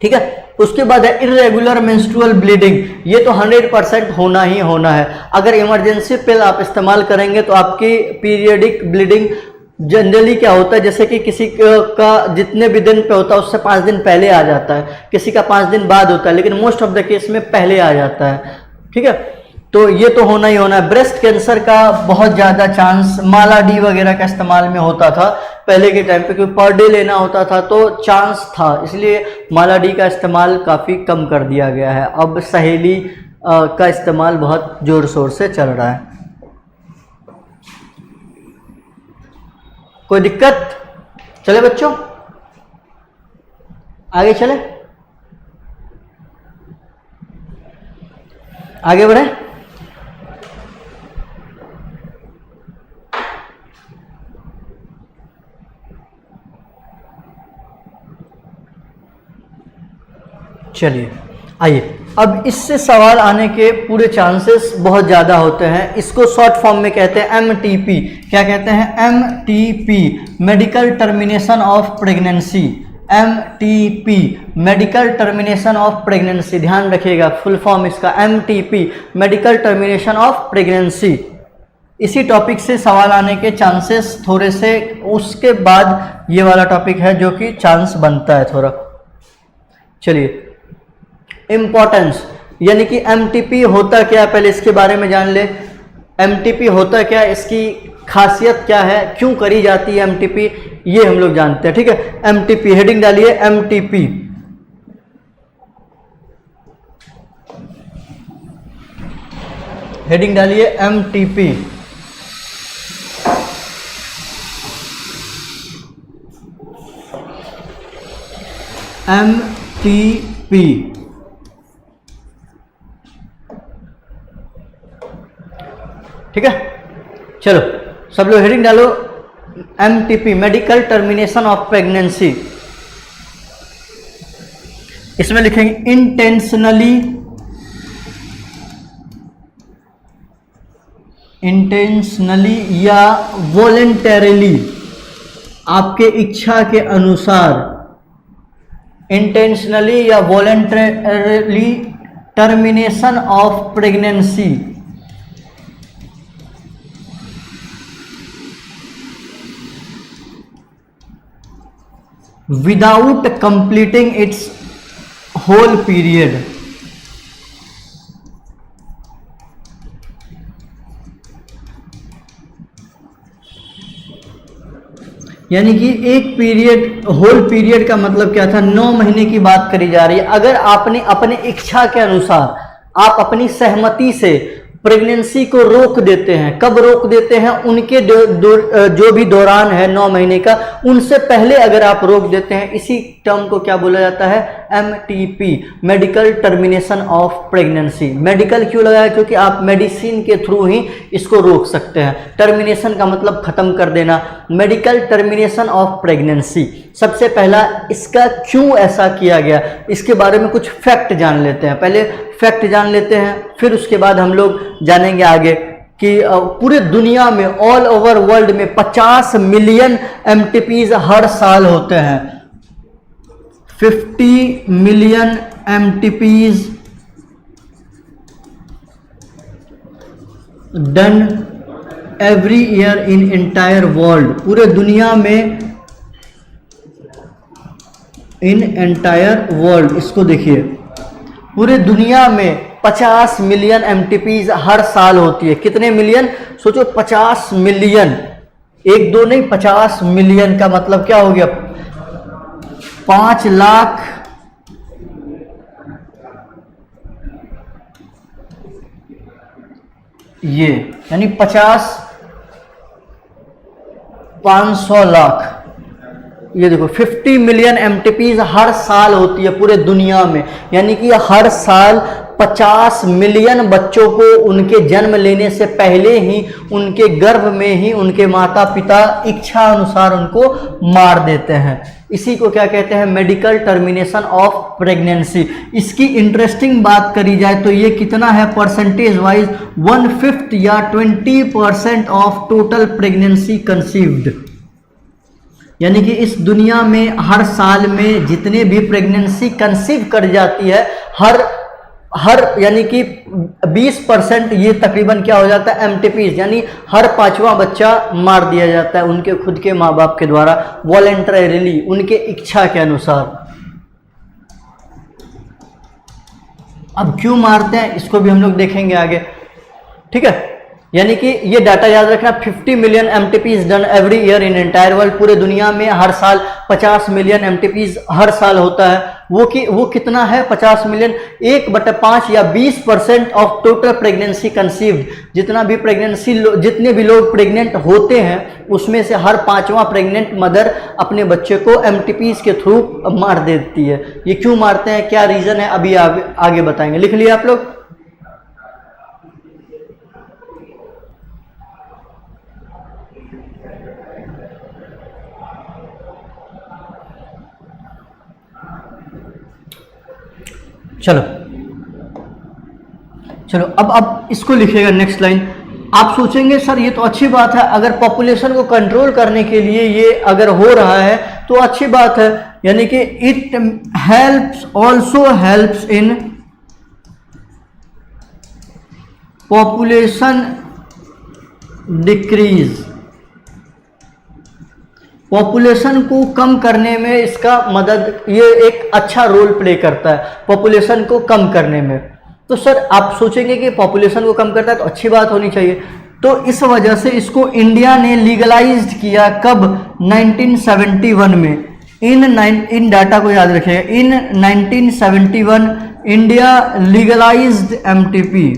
ठीक है। उसके बाद है इरेगुलर मेंस्ट्रुअल ब्लीडिंग, ये तो 100% होना ही होना है। अगर इमरजेंसी पिल आप इस्तेमाल करेंगे तो आपकी पीरियडिक ब्लीडिंग जनरली क्या होता है, जैसे कि किसी का जितने भी दिन पे होता है उससे 5 दिन पहले आ जाता है, किसी का 5 दिन बाद होता है, लेकिन मोस्ट ऑफ द केस में पहले आ जाता है, ठीक है। तो ये तो होना ही होना है। ब्रेस्ट कैंसर का बहुत ज़्यादा चांस माला डी वगैरह का इस्तेमाल में होता था पहले के टाइम पे, क्योंकि पर डे लेना होता था तो चांस था, इसलिए माला डी का इस्तेमाल काफ़ी कम कर दिया गया है। अब सहेली का इस्तेमाल बहुत ज़ोर शोर से चल रहा है। कोई दिक्कत, चले बच्चों आगे चले, आगे बढ़े। चलिए आइए, अब इससे सवाल आने के पूरे चांसेस बहुत ज़्यादा होते हैं। इसको शॉर्ट फॉर्म में कहते हैं MTP। क्या कहते हैं, MTP, medical termination of pregnancy. MTP, medical termination of pregnancy, ध्यान रखिएगा फुल फॉर्म इसका MTP, medical termination of pregnancy. इसी टॉपिक से सवाल आने के चांसेस थोड़े से, उसके बाद ये वाला टॉपिक है जो कि चांस बनता है थोड़ा। चलिए इम्पोर्टेंस, यानी कि MTP होता क्या है, पहले इसके बारे में जान ले। MTP होता क्या है, इसकी खासियत क्या है, क्यों करी जाती है MTP, ये हम लोग जानते हैं, ठीक है। MTP हेडिंग डालिए, MTP। हेडिंग डालिए MTP। MTP, ठीक है। चलो सब लोग हेडिंग डालो, MTP, medical termination of pregnancy. इसमें लिखेंगे इंटेंशनली या वॉलेंटरीली, आपके इच्छा के अनुसार, इंटेंशनली या voluntarily termination of pregnancy without completing its whole period। यानी कि एक पीरियड, होल पीरियड का मतलब क्या था, 9 महीने की बात करी जा रही है। अगर आपने अपने इच्छा के अनुसार, आप अपनी सहमति से प्रेगनेंसी को रोक देते हैं, कब रोक देते हैं, उनके जो भी दौरान है 9 महीने का, उनसे पहले अगर आप रोक देते हैं, इसी टर्म को क्या बोला जाता है, MTP, medical termination of pregnancy. Medical क्यों लगाया? क्योंकि आप मेडिसिन के थ्रू ही इसको रोक सकते हैं। टर्मिनेशन का मतलब खत्म कर देना, मेडिकल टर्मिनेशन ऑफ प्रेगनेंसी। सबसे पहला इसका क्यों ऐसा किया गया, इसके बारे में कुछ फैक्ट जान लेते हैं। पहले फैक्ट जान लेते हैं, फिर उसके बाद हम लोग जानेंगे आगे कि पूरे दुनिया में, ऑल ओवर वर्ल्ड में 50 मिलियन MTPs हर साल होते हैं। 50 million MTPs done every year in entire world. पूरे दुनिया में, इन एंटायर वर्ल्ड, इसको देखिए, पूरे दुनिया में 50 मिलियन MTPs हर साल होती है। कितने मिलियन? सोचो, 50 मिलियन, एक दो नहीं, 50 मिलियन का मतलब क्या हो गया? 5 लाख ये, यानी 500 लाख। ये देखो 50 मिलियन MTPs हर साल होती है पूरे दुनिया में, यानी कि हर साल 50 मिलियन बच्चों को उनके जन्म लेने से पहले ही उनके गर्भ में ही उनके माता पिता इच्छा अनुसार उनको मार देते हैं। इसी को क्या कहते हैं? Medical termination of pregnancy. इसकी इंटरेस्टिंग बात करी जाए तो ये कितना है परसेंटेज वाइज? 1/5 या 20% ऑफ टोटल प्रेगनेंसी कंसीव्ड। यानी कि इस दुनिया में हर साल में जितने भी प्रेगनेंसी कंसीव कर जाती है, हर यानी कि 20% ये तकरीबन क्या हो जाता है? MTPs, यानी हर 5वां बच्चा मार दिया जाता है उनके खुद के माँ बाप के द्वारा, वॉलेंटरीली, उनके इच्छा के अनुसार। अब क्यों मारते हैं इसको भी हम लोग देखेंगे आगे, ठीक है। यानी कि ये डाटा याद रखना, 50 million MTPs done every year in entire world. पूरे दुनिया में हर साल 50 मिलियन MTPs हर साल होता है। वो कितना है? 50 मिलियन, 1/5 या 20% ऑफ टोटल प्रेगनेंसी कंसीव्ड। जितना भी जितने भी लोग प्रेग्नेंट होते हैं उसमें से हर 5वां प्रेग्नेंट मदर अपने बच्चे को MTPs के थ्रू मार देती है। ये क्यों मारते हैं, क्या रीजन है, अभी आगे बताएंगे। लिख लिया आप लोग? चलो अब इसको लिखिएगा नेक्स्ट लाइन। आप सोचेंगे सर ये तो अच्छी बात है, अगर पॉपुलेशन को कंट्रोल करने के लिए ये अगर हो रहा है तो अच्छी बात है, यानी कि it also helps in population decrease. Population को कम करने में इसका मदद, ये एक अच्छा रोल प्ले करता है पॉपुलेशन को कम करने में। तो सर आप सोचेंगे कि पॉपुलेशन को कम करता है तो अच्छी बात होनी चाहिए, तो इस वजह से इसको इंडिया ने लीगलाइज्ड किया। कब? 1971 में। इन डाटा को याद रखिएगा, इन 1971 India legalised MTP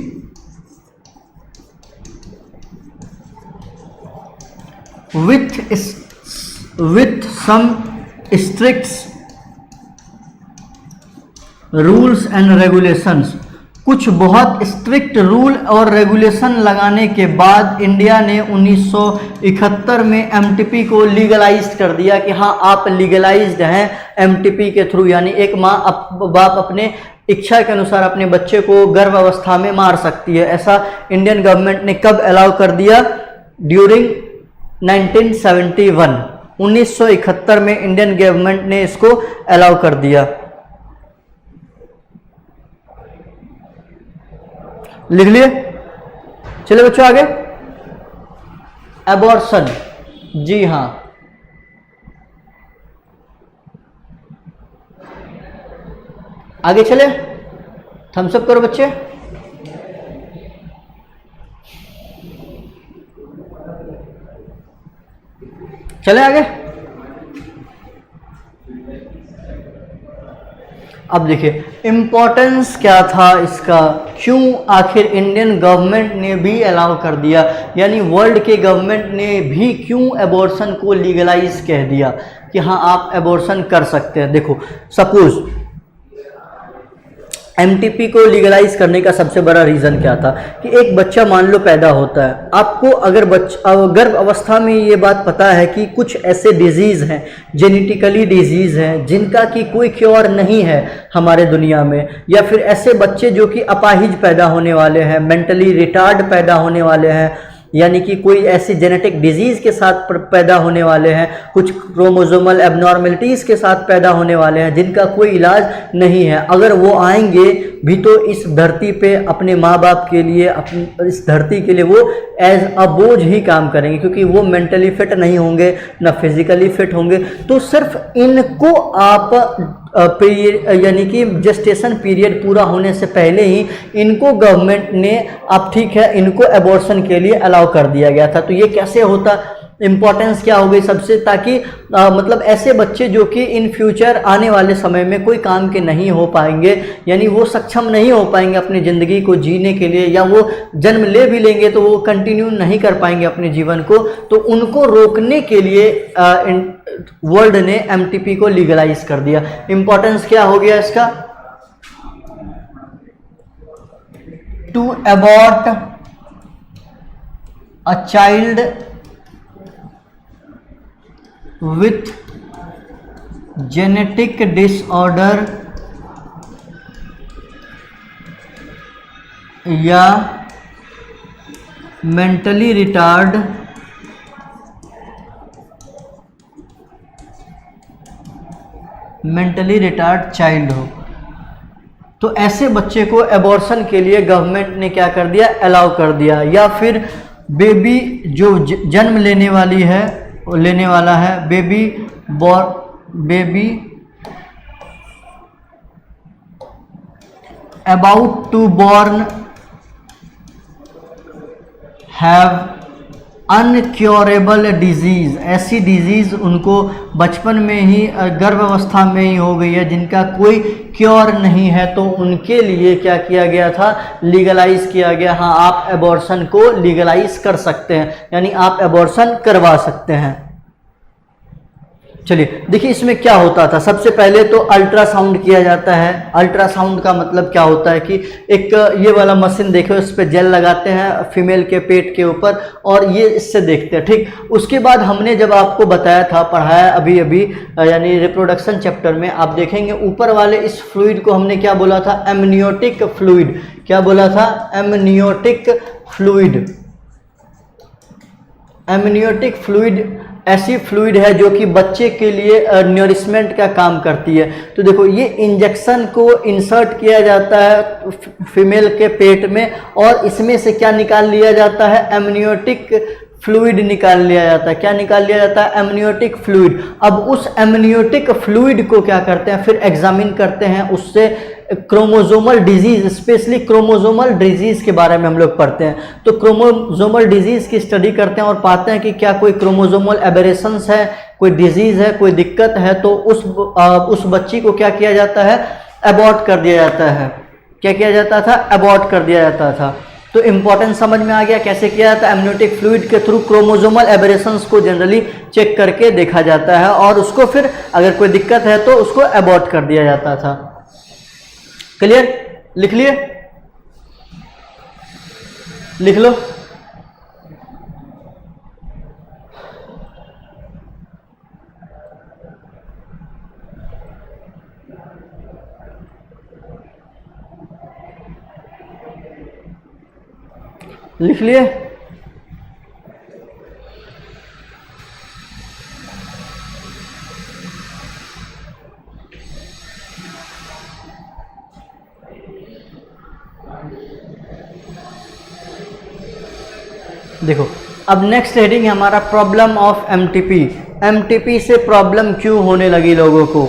with some strict rules and regulations। कुछ बहुत स्ट्रिक्ट रूल और रेगुलेशन लगाने के बाद इंडिया ने 1971 में MTP को लीगलाइज कर दिया कि हाँ आप लीगलाइज्ड हैं MTP के थ्रू। यानी एक माँ बाप अपने इच्छा के अनुसार अपने बच्चे को गर्भ अवस्था में मार सकती है। ऐसा इंडियन गवर्नमेंट ने कब अलाउ कर दिया? ड्यूरिंग 1971, 1971 में इंडियन गवर्नमेंट ने इसको अलाउ कर दिया। लिख लिए? चलिए बच्चों आगे। एबॉर्शन, जी हाँ, आगे चले, थम्स अप करो बच्चे। चले आगे। अब देखिए इम्पोर्टेंस क्या था इसका, क्यों आखिर इंडियन गवर्नमेंट ने भी अलाउ कर दिया, यानी वर्ल्ड के गवर्नमेंट ने भी क्यों एबॉर्शन को लीगलाइज कह दिया कि हाँ आप एबॉर्शन कर सकते हैं। देखो सपोज एमटीपी को लीगलाइज करने का सबसे बड़ा रीज़न क्या था कि एक बच्चा मान लो पैदा होता है, आपको अगर गर्भ अवस्था में ये बात पता है कि कुछ ऐसे डिजीज़ हैं, जेनेटिकली डिजीज़ हैं जिनका कि कोई क्योर नहीं है हमारे दुनिया में, या फिर ऐसे बच्चे जो कि अपाहिज पैदा होने वाले हैं, मेंटली रिटार्ड पैदा होने वाले हैं, यानी कि कोई ऐसी जेनेटिक डिजीज़ के साथ पैदा होने वाले हैं, कुछ क्रोमोसोमल एबनॉर्मलिटीज़ के साथ पैदा होने वाले हैं जिनका कोई इलाज नहीं है, अगर वो आएंगे भी तो इस धरती पे अपने माँ बाप के लिए, इस धरती के लिए वो एज अ बोझ ही काम करेंगे, क्योंकि वो मेंटली फिट नहीं होंगे ना फिजिकली फिट होंगे। तो सिर्फ इनको आप यानी कि जेस्टेशन पीरियड पूरा होने से पहले ही इनको गवर्नमेंट ने अब ठीक है इनको एबॉर्शन के लिए अलाउ कर दिया गया था। तो ये कैसे होता, इम्पोर्टेंस क्या हो गई सबसे, ताकि मतलब ऐसे बच्चे जो कि इन फ्यूचर आने वाले समय में कोई काम के नहीं हो पाएंगे, यानी वो सक्षम नहीं हो पाएंगे अपनी ज़िंदगी को जीने के लिए, या वो जन्म ले भी लेंगे तो वो कंटिन्यू नहीं कर पाएंगे अपने जीवन को, तो उनको रोकने के लिए वर्ल्ड ने एमटीपी को लीगलाइज कर दिया। इम्पोर्टेंस क्या हो गया इसका, to abort a child with genetic disorder या mentally retard चाइल्ड हो, तो ऐसे बच्चे को एबॉर्शन के लिए गवर्नमेंट ने क्या कर दिया, अलाउ कर दिया। या फिर बेबी जो जन्म लेने वाला है, baby about to born have incurable disease, ऐसी डिजीज़ उनको बचपन में ही गर्भ अवस्था में ही हो गई है जिनका कोई क्योर नहीं है, तो उनके लिए क्या किया गया था, लीगलाइज किया गया। हाँ, आप एबॉर्शन को लीगलाइज कर सकते हैं, यानी आप एबॉर्शन करवा सकते हैं। चलिए देखिए इसमें क्या होता था। सबसे पहले तो अल्ट्रासाउंड किया जाता है। अल्ट्रासाउंड का मतलब क्या होता है कि एक ये वाला मशीन देखो, इस पे जेल लगाते हैं फीमेल के पेट के ऊपर और ये इससे देखते हैं, ठीक। उसके बाद हमने जब आपको बताया था, पढ़ाया अभी यानी रिप्रोडक्शन चैप्टर में, आप देखेंगे ऊपर वाले इस फ्लूइड को हमने क्या बोला था, एमनियोटिक फ्लूइड। क्या बोला था, एमनियोटिक फ्लूइड। एमनियोटिक फ्लूइड ऐसी फ्लूइड है जो कि बच्चे के लिए नरिशमेंट का काम करती है। तो देखो ये इंजेक्शन को इंसर्ट किया जाता है फीमेल के पेट में और इसमें से क्या निकाल लिया जाता है, एमनियोटिक फ्लूइड निकाल लिया जाता है। क्या निकाल लिया जाता है, एमनियोटिक फ्लूइड। अब उस एमनियोटिक फ्लूइड को क्या करते हैं, फिर एग्जामिन करते हैं, उससे chromosomal disease, specially chromosomal disease के बारे में हम लोग पढ़ते हैं। तो क्रोमोसोमल डिजीज की स्टडी करते हैं और पाते हैं कि क्या कोई क्रोमोसोमल एबरेशंस है, कोई डिजीज है, कोई दिक्कत है, तो उस बच्ची को क्या किया जाता है, अबॉर्ट कर दिया जाता है। क्या किया जाता था, अबॉर्ट कर दिया जाता था। तो इंपॉर्टेंस समझ में आ गया कैसे किया जाता है। एमनियोटिक फ्लूइड के थ्रू क्रोमोसोमल एबरेशंस को जनरली चेक करके देखा जाता है और उसको फिर अगर कोई दिक्कत है तो उसको अबॉर्ट कर दिया जाता था। क्लियर, लिख लिए, लिख लो। लिख लिए, देखो अब नेक्स्ट हेडिंग है हमारा प्रॉब्लम ऑफ एमटीपी। एमटीपी से प्रॉब्लम क्यों होने लगी लोगों को,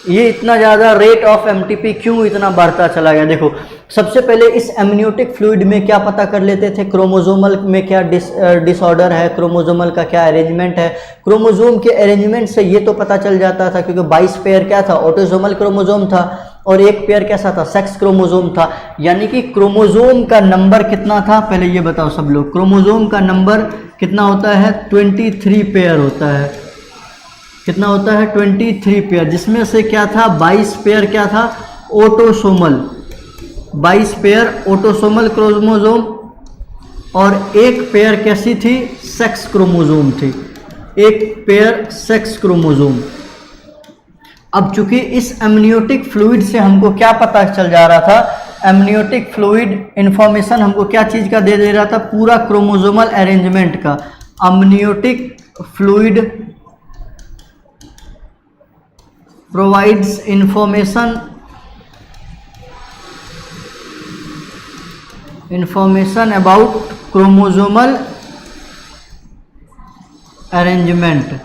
ये इतना ज़्यादा रेट ऑफ एमटीपी क्यों इतना बढ़ता चला गया। देखो सबसे पहले इस एमनियोटिक फ्लूइड में क्या पता कर लेते थे, क्रोमोसोमल में क्या डिसऑर्डर है, क्रोमोसोमल का क्या अरेंजमेंट है। क्रोमोसोम के अरेंजमेंट से ये तो पता चल जाता था क्योंकि 22 पेयर क्या था, ऑटोसोमल क्रोमोसोम था और एक पेयर कैसा था, सेक्स क्रोमोसोम था। यानी कि क्रोमोसोम का नंबर कितना था, पहले ये बताओ सब लोग, क्रोमोसोम का नंबर कितना होता है, 23 पेयर होता है। कितना होता है, 23 पेयर, जिसमें से क्या था, 22 पेयर क्या था, ऑटोसोमल। 22 पेयर ऑटोसोमल क्रोमोसोम और एक पेयर कैसी थी, सेक्स क्रोमोसोम थी, एक पेयर सेक्स क्रोमोसोम। अब चूंकि इस एमनियोटिक फ्लूइड से हमको क्या पता चल जा रहा था, एमनियोटिक फ्लूइड इंफॉर्मेशन हमको क्या चीज का दे रहा था, पूरा क्रोमोसोमल अरेंजमेंट का। Amniotic fluid provides information about chromosomal arrangement.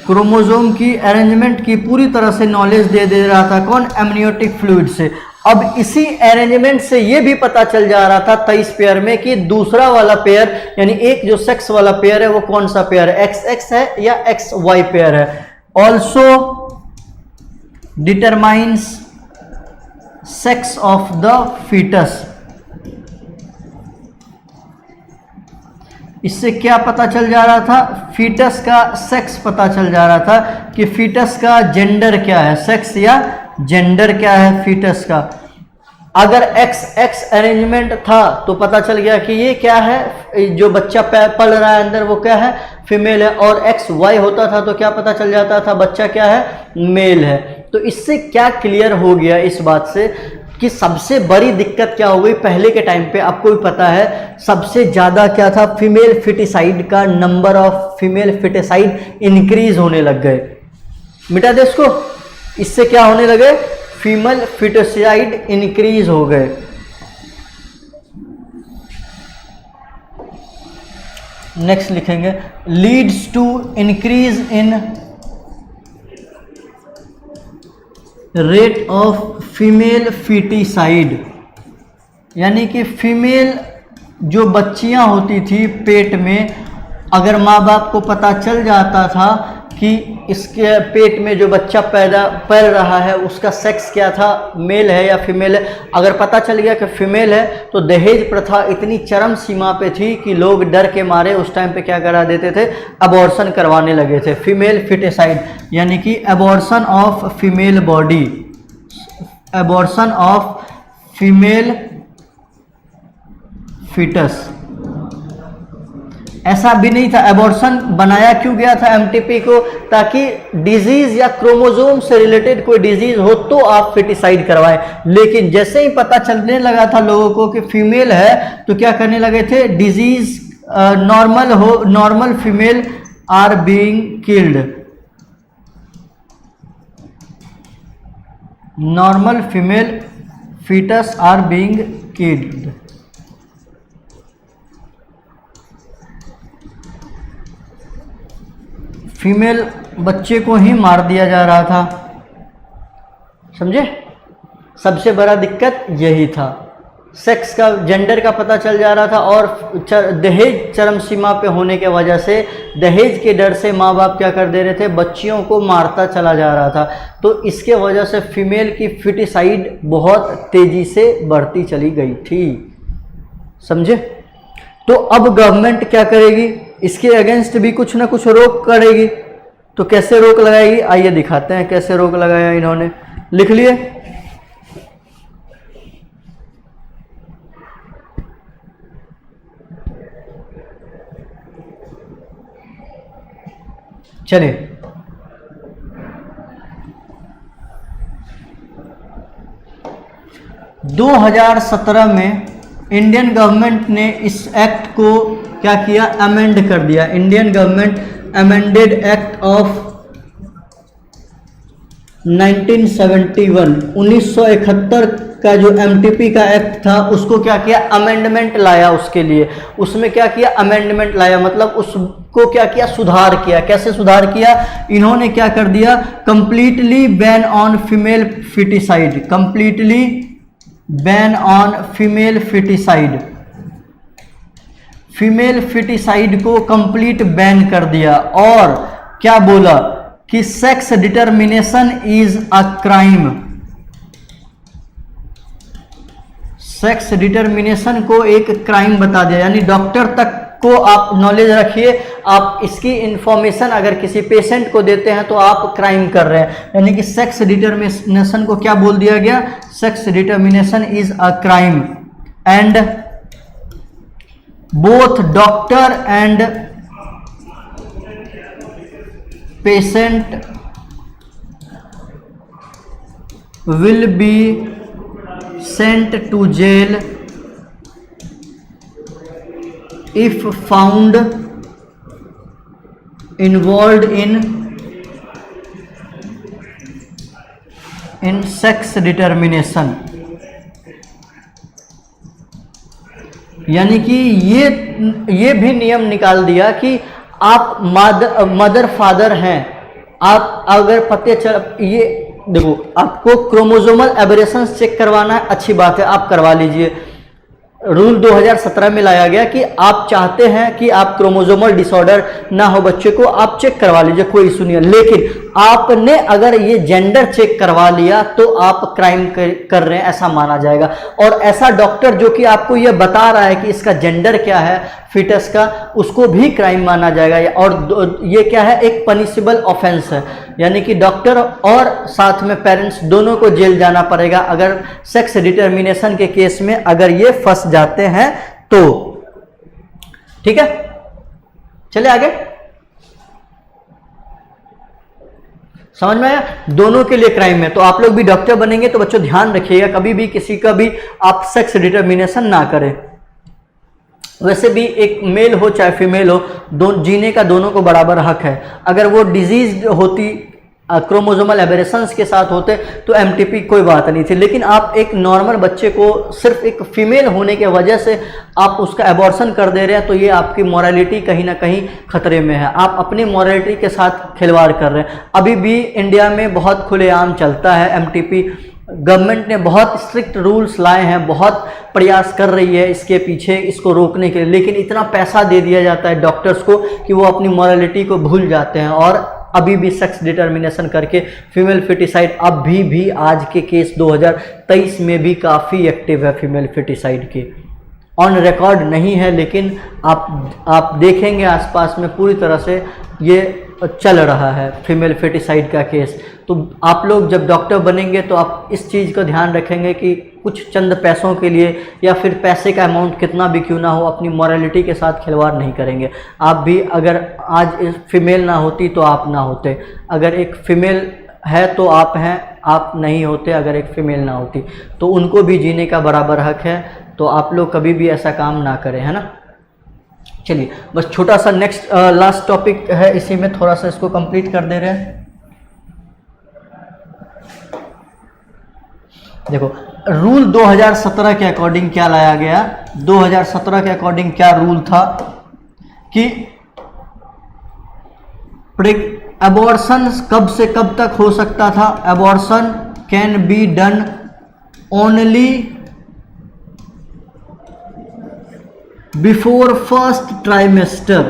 Chromosome की अरेंजमेंट की पूरी तरह से नॉलेज दे रहा था, कौन, एमनियोटिक फ्लूइड से। अब इसी अरेंजमेंट से ये भी पता चल जा रहा था 23 पेयर में कि दूसरा वाला पेयर यानी एक जो सेक्स वाला पेयर है वो कौन सा पेयर है, XX है या XY पेयर है। Also determines sex of the foetus. इससे क्या पता चल जा रहा था, फीटस का सेक्स पता चल जा रहा था कि फीटस का जेंडर क्या है, सेक्स या जेंडर क्या है फीटस का। अगर XX अरेंजमेंट था तो पता चल गया कि ये क्या है, जो बच्चा पल रहा है अंदर वो क्या है, फीमेल है। और XY होता था तो क्या पता चल जाता था, बच्चा क्या है, मेल है। तो इससे क्या क्लियर हो गया इस बात से कि सबसे बड़ी दिक्कत क्या हो गई पहले के टाइम पे, आपको भी पता है सबसे ज़्यादा क्या था, फीमेल फिटिसाइड का number of female foeticide increase होने लग गए। मिटा दे इसको, इससे क्या होने लगे, फीमेल फिटिसाइड इंक्रीज हो गए। नेक्स्ट लिखेंगे leads to increase in rate of female foeticide, यानी कि फीमेल जो बच्चियां होती थी पेट में, अगर माँ बाप को पता चल जाता था कि इसके पेट में जो बच्चा पल रहा है उसका सेक्स क्या था, मेल है या फीमेल है, अगर पता चल गया कि फीमेल है तो दहेज प्रथा इतनी चरम सीमा पे थी कि लोग डर के मारे उस टाइम पे क्या करा देते थे, अबॉर्शन करवाने लगे थे। फीमेल फिटिसाइड यानी कि abortion of female body, abortion of female foetus. ऐसा भी नहीं था, एबॉर्शन बनाया क्यों गया था एमटीपी को, ताकि डिजीज या क्रोमोसोम से रिलेटेड कोई डिजीज हो तो आप फिटिसाइड करवाएं। लेकिन जैसे ही पता चलने लगा था लोगों को कि फीमेल है तो क्या करने लगे थे, disease normal female are being killed, normal female foetus are being killed. Female बच्चे को ही मार दिया जा रहा था, समझे। सबसे बड़ा दिक्कत यही था, सेक्स का जेंडर का पता चल जा रहा था और दहेज चरम सीमा पे होने के वजह से दहेज के डर से माँ बाप क्या कर दे रहे थे, बच्चियों को मारता चला जा रहा था। तो इसके वजह से फीमेल की फिटिसाइड बहुत तेज़ी से बढ़ती चली गई थी, समझे। तो अब गवर्नमेंट क्या करेगी, इसके अगेंस्ट भी कुछ ना कुछ रोक करेगी। तो कैसे रोक लगाएगी, आइए दिखाते हैं कैसे रोक लगाया इन्होंने, लिख लिए। चलिए 2017 में इंडियन गवर्नमेंट ने इस एक्ट को क्या किया, अमेंड कर दिया। Indian government amended act of 1971, 1971 का जो एमटीपी का एक्ट था उसको क्या किया, अमेंडमेंट लाया उसके लिए। उसमें क्या किया, अमेंडमेंट लाया, मतलब उसको क्या किया, सुधार किया। कैसे सुधार किया, इन्होंने क्या कर दिया, completely ban on female foeticide, completely ban on female foeticide, female foeticide को कंप्लीट बैन कर दिया। और क्या बोला कि sex determination is a crime, sex determination को एक क्राइम बता दिया, यानी डॉक्टर तक को आप नॉलेज रखिए। आप इसकी इंफॉर्मेशन अगर किसी पेशेंट को देते हैं तो आप क्राइम कर रहे हैं। यानी कि सेक्स डिटर्मिनेशन को क्या बोल दिया गया? Sex determination is a crime and both doctor and patient will be sent to jail if found involved in sex determination। यानी कि ये भी नियम निकाल दिया कि आप मदर फादर हैं, आप अगर पते चल, ये देखो आपको क्रोमोसोमल एबरेशंस चेक करवाना है, अच्छी बात है, आप करवा लीजिए। रूल 2017 में लाया गया कि आप चाहते हैं कि आप क्रोमोसोमल डिसऑर्डर ना हो बच्चे को, आप चेक करवा लीजिए, कोई इशू नहीं है। लेकिन आपने अगर ये जेंडर चेक करवा लिया तो आप क्राइम कर रहे हैं, ऐसा माना जाएगा। और ऐसा डॉक्टर जो कि आपको ये बता रहा है कि इसका जेंडर क्या है फिटस का, उसको भी क्राइम माना जाएगा। और ये क्या है? एक पनिशेबल ऑफेंस है। यानी कि डॉक्टर और साथ में पेरेंट्स दोनों को जेल जाना पड़ेगा अगर सेक्स डिटर्मिनेशन के केस में अगर ये फंस जाते हैं तो। ठीक है, चले आगे। समझ में आया? दोनों के लिए क्राइम है। तो आप लोग भी डॉक्टर बनेंगे तो बच्चों ध्यान रखिएगा, कभी भी किसी का भी आप सेक्स डिटर्मिनेशन ना करें। वैसे भी एक मेल हो चाहे फीमेल हो, जीने का दोनों को बराबर हक है। अगर वो डिजीज होती, क्रोमोसोमल एबरेशंस के साथ होते तो एमटीपी कोई बात नहीं थी। लेकिन आप एक नॉर्मल बच्चे को सिर्फ एक फीमेल होने के वजह से आप उसका एबॉर्शन कर दे रहे हैं, तो ये आपकी मॉरलिटी कहीं ना कहीं खतरे में है। आप अपनी मॉरलिटी के साथ खिलवाड़ कर रहे हैं। अभी भी इंडिया में बहुत खुलेआम चलता है एमटीपी। गवर्नमेंट ने बहुत स्ट्रिक्ट रूल्स लाए हैं, बहुत प्रयास कर रही है इसके पीछे, इसको रोकने के लिए। लेकिन इतना पैसा दे दिया जाता है डॉक्टर्स को कि वो अपनी मॉरलिटी को भूल जाते हैं और अभी भी सेक्स डिटर्मिनेशन करके फीमेल फिटिसाइड अभी भी आज के केस 2023 में भी काफ़ी एक्टिव है। फीमेल फिटिसाइड के ऑन रिकॉर्ड नहीं है, लेकिन आप देखेंगे आसपास में पूरी तरह से ये चल रहा है फीमेल फेटिसाइड का केस। तो आप लोग जब डॉक्टर बनेंगे तो आप इस चीज़ का ध्यान रखेंगे कि कुछ चंद पैसों के लिए या फिर पैसे का अमाउंट कितना भी क्यों ना हो, अपनी मॉरलिटी के साथ खिलवाड़ नहीं करेंगे। आप भी अगर आज फीमेल ना होती तो आप ना होते, अगर एक फीमेल है तो आप हैं, आप नहीं होते अगर एक फीमेल ना होती। तो उनको भी जीने का बराबर हक है। तो आप लोग कभी भी ऐसा काम ना करें, है ना। चलिए बस छोटा सा नेक्स्ट लास्ट टॉपिक है, इसी में थोड़ा सा इसको कंप्लीट कर दे रहे हैं। देखो रूल 2017 के अकॉर्डिंग क्या लाया गया। 2017 के अकॉर्डिंग क्या रूल था कि अबॉर्शन कब से कब तक हो सकता था। Abortion can be done only before first trimester,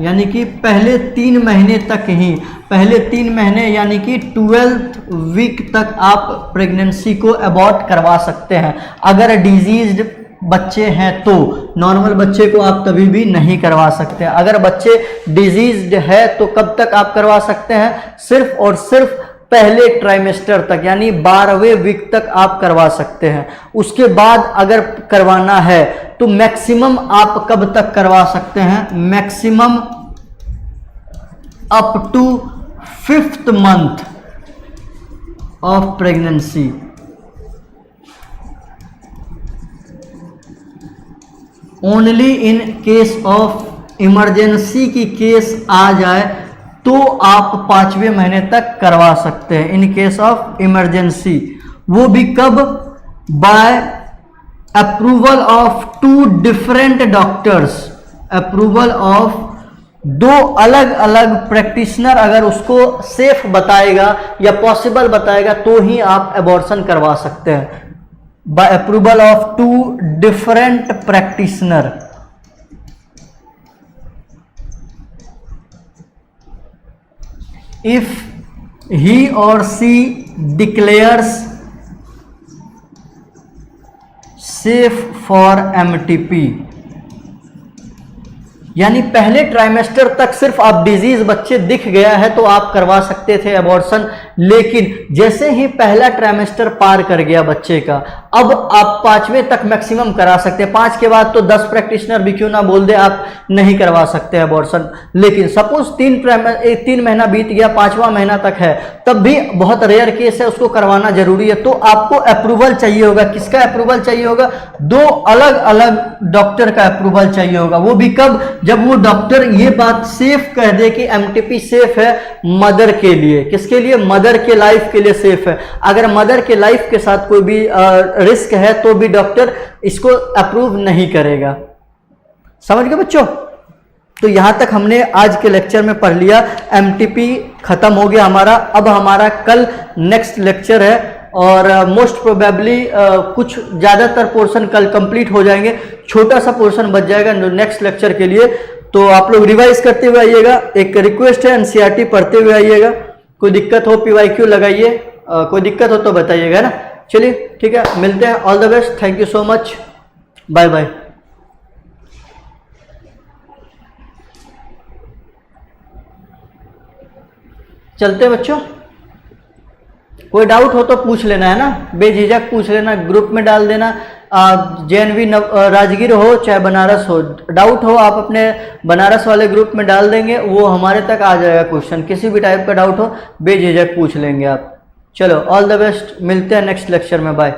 यानी कि पहले 3 महीने तक ही, पहले 3 महीने यानी कि 12th वीक तक आप प्रेगनेंसी को अबॉर्ट करवा सकते हैं। अगर डिजीज्ड बच्चे हैं तो, नॉर्मल बच्चे को आप कभी भी नहीं करवा सकते। अगर बच्चे डिजीज्ड है तो कब तक आप करवा सकते हैं? सिर्फ और सिर्फ पहले ट्राइमेस्टर तक, यानी 12वें वीक तक आप करवा सकते हैं। उसके बाद अगर करवाना है तो मैक्सिमम आप कब तक करवा सकते हैं? Maximum up to 5th month of pregnancy. Only in case of emergency की केस आ जाए तो आप 5वें महीने तक करवा सकते हैं, इन केस ऑफ इमरजेंसी। वो भी कब? By approval of 2 different doctors, approval of 2 अलग अलग प्रैक्टिशनर अगर उसको सेफ बताएगा या पॉसिबल बताएगा तो ही आप अबॉर्शन करवा सकते हैं। By approval of 2 different practitioner. If he or she declares safe for MTP. यानी पहले ट्राइमेस्टर तक सिर्फ आप डिजीज बच्चे दिख गया है तो आप करवा सकते थे अबॉर्शन, लेकिन जैसे ही पहला ट्राइमेस्टर पार कर गया बच्चे का, अब आप 5वें तक मैक्सिमम करा सकते हैं। 5 के बाद तो 10 प्रैक्टिशनर भी क्यों ना बोल दे आप नहीं करवा सकते अबॉर्शन, लेकिन सपोज 3 महीना बीत गया, 5वां महीना तक है, तब भी बहुत रेयर केस है, उसको करवाना जरूरी है। तो आपको अप्रूवल चाहिए होगा। किसका अप्रूवल चाहिए होगा? 2 अलग अलग डॉक्टर का अप्रूवल चाहिए होगा। वो भी कब? जब वो डॉक्टर ये बात सेफ कह दे कि एमटीपी सेफ है मदर के लिए। किसके लिए? मदर के लाइफ के लिए सेफ है। अगर मदर के लाइफ के साथ कोई भी रिस्क है तो भी डॉक्टर इसको अप्रूव नहीं करेगा। समझ गए बच्चों? तो यहां तक हमने आज के लेक्चर में पढ़ लिया। एमटीपी खत्म हो गया हमारा। अब हमारा कल नेक्स्ट लेक्चर है और मोस्ट प्रोबेबली कुछ ज़्यादातर पोर्शन कल कंप्लीट हो जाएंगे, छोटा सा पोर्शन बच जाएगा नेक्स्ट लेक्चर के लिए। तो आप लोग रिवाइज करते हुए आइएगा। एक रिक्वेस्ट है, एनसीईआरटी पढ़ते हुए आइएगा। कोई दिक्कत हो पीवाईक्यू लगाइए, कोई दिक्कत हो तो बताइएगा ना। चलिए ठीक है, मिलते हैं। All the best, thank you so much, bye bye. चलते हैं बच्चों, कोई डाउट हो तो पूछ लेना है ना, बेझिझक पूछ लेना, ग्रुप में डाल देना। जेएनवी राजगीर हो चाहे बनारस हो, डाउट हो आप अपने बनारस वाले ग्रुप में डाल देंगे, वो हमारे तक आ जाएगा क्वेश्चन। किसी भी टाइप का डाउट हो बेझिझक पूछ लेंगे आप। चलो ऑल द बेस्ट, मिलते हैं नेक्स्ट लेक्चर में, बाय।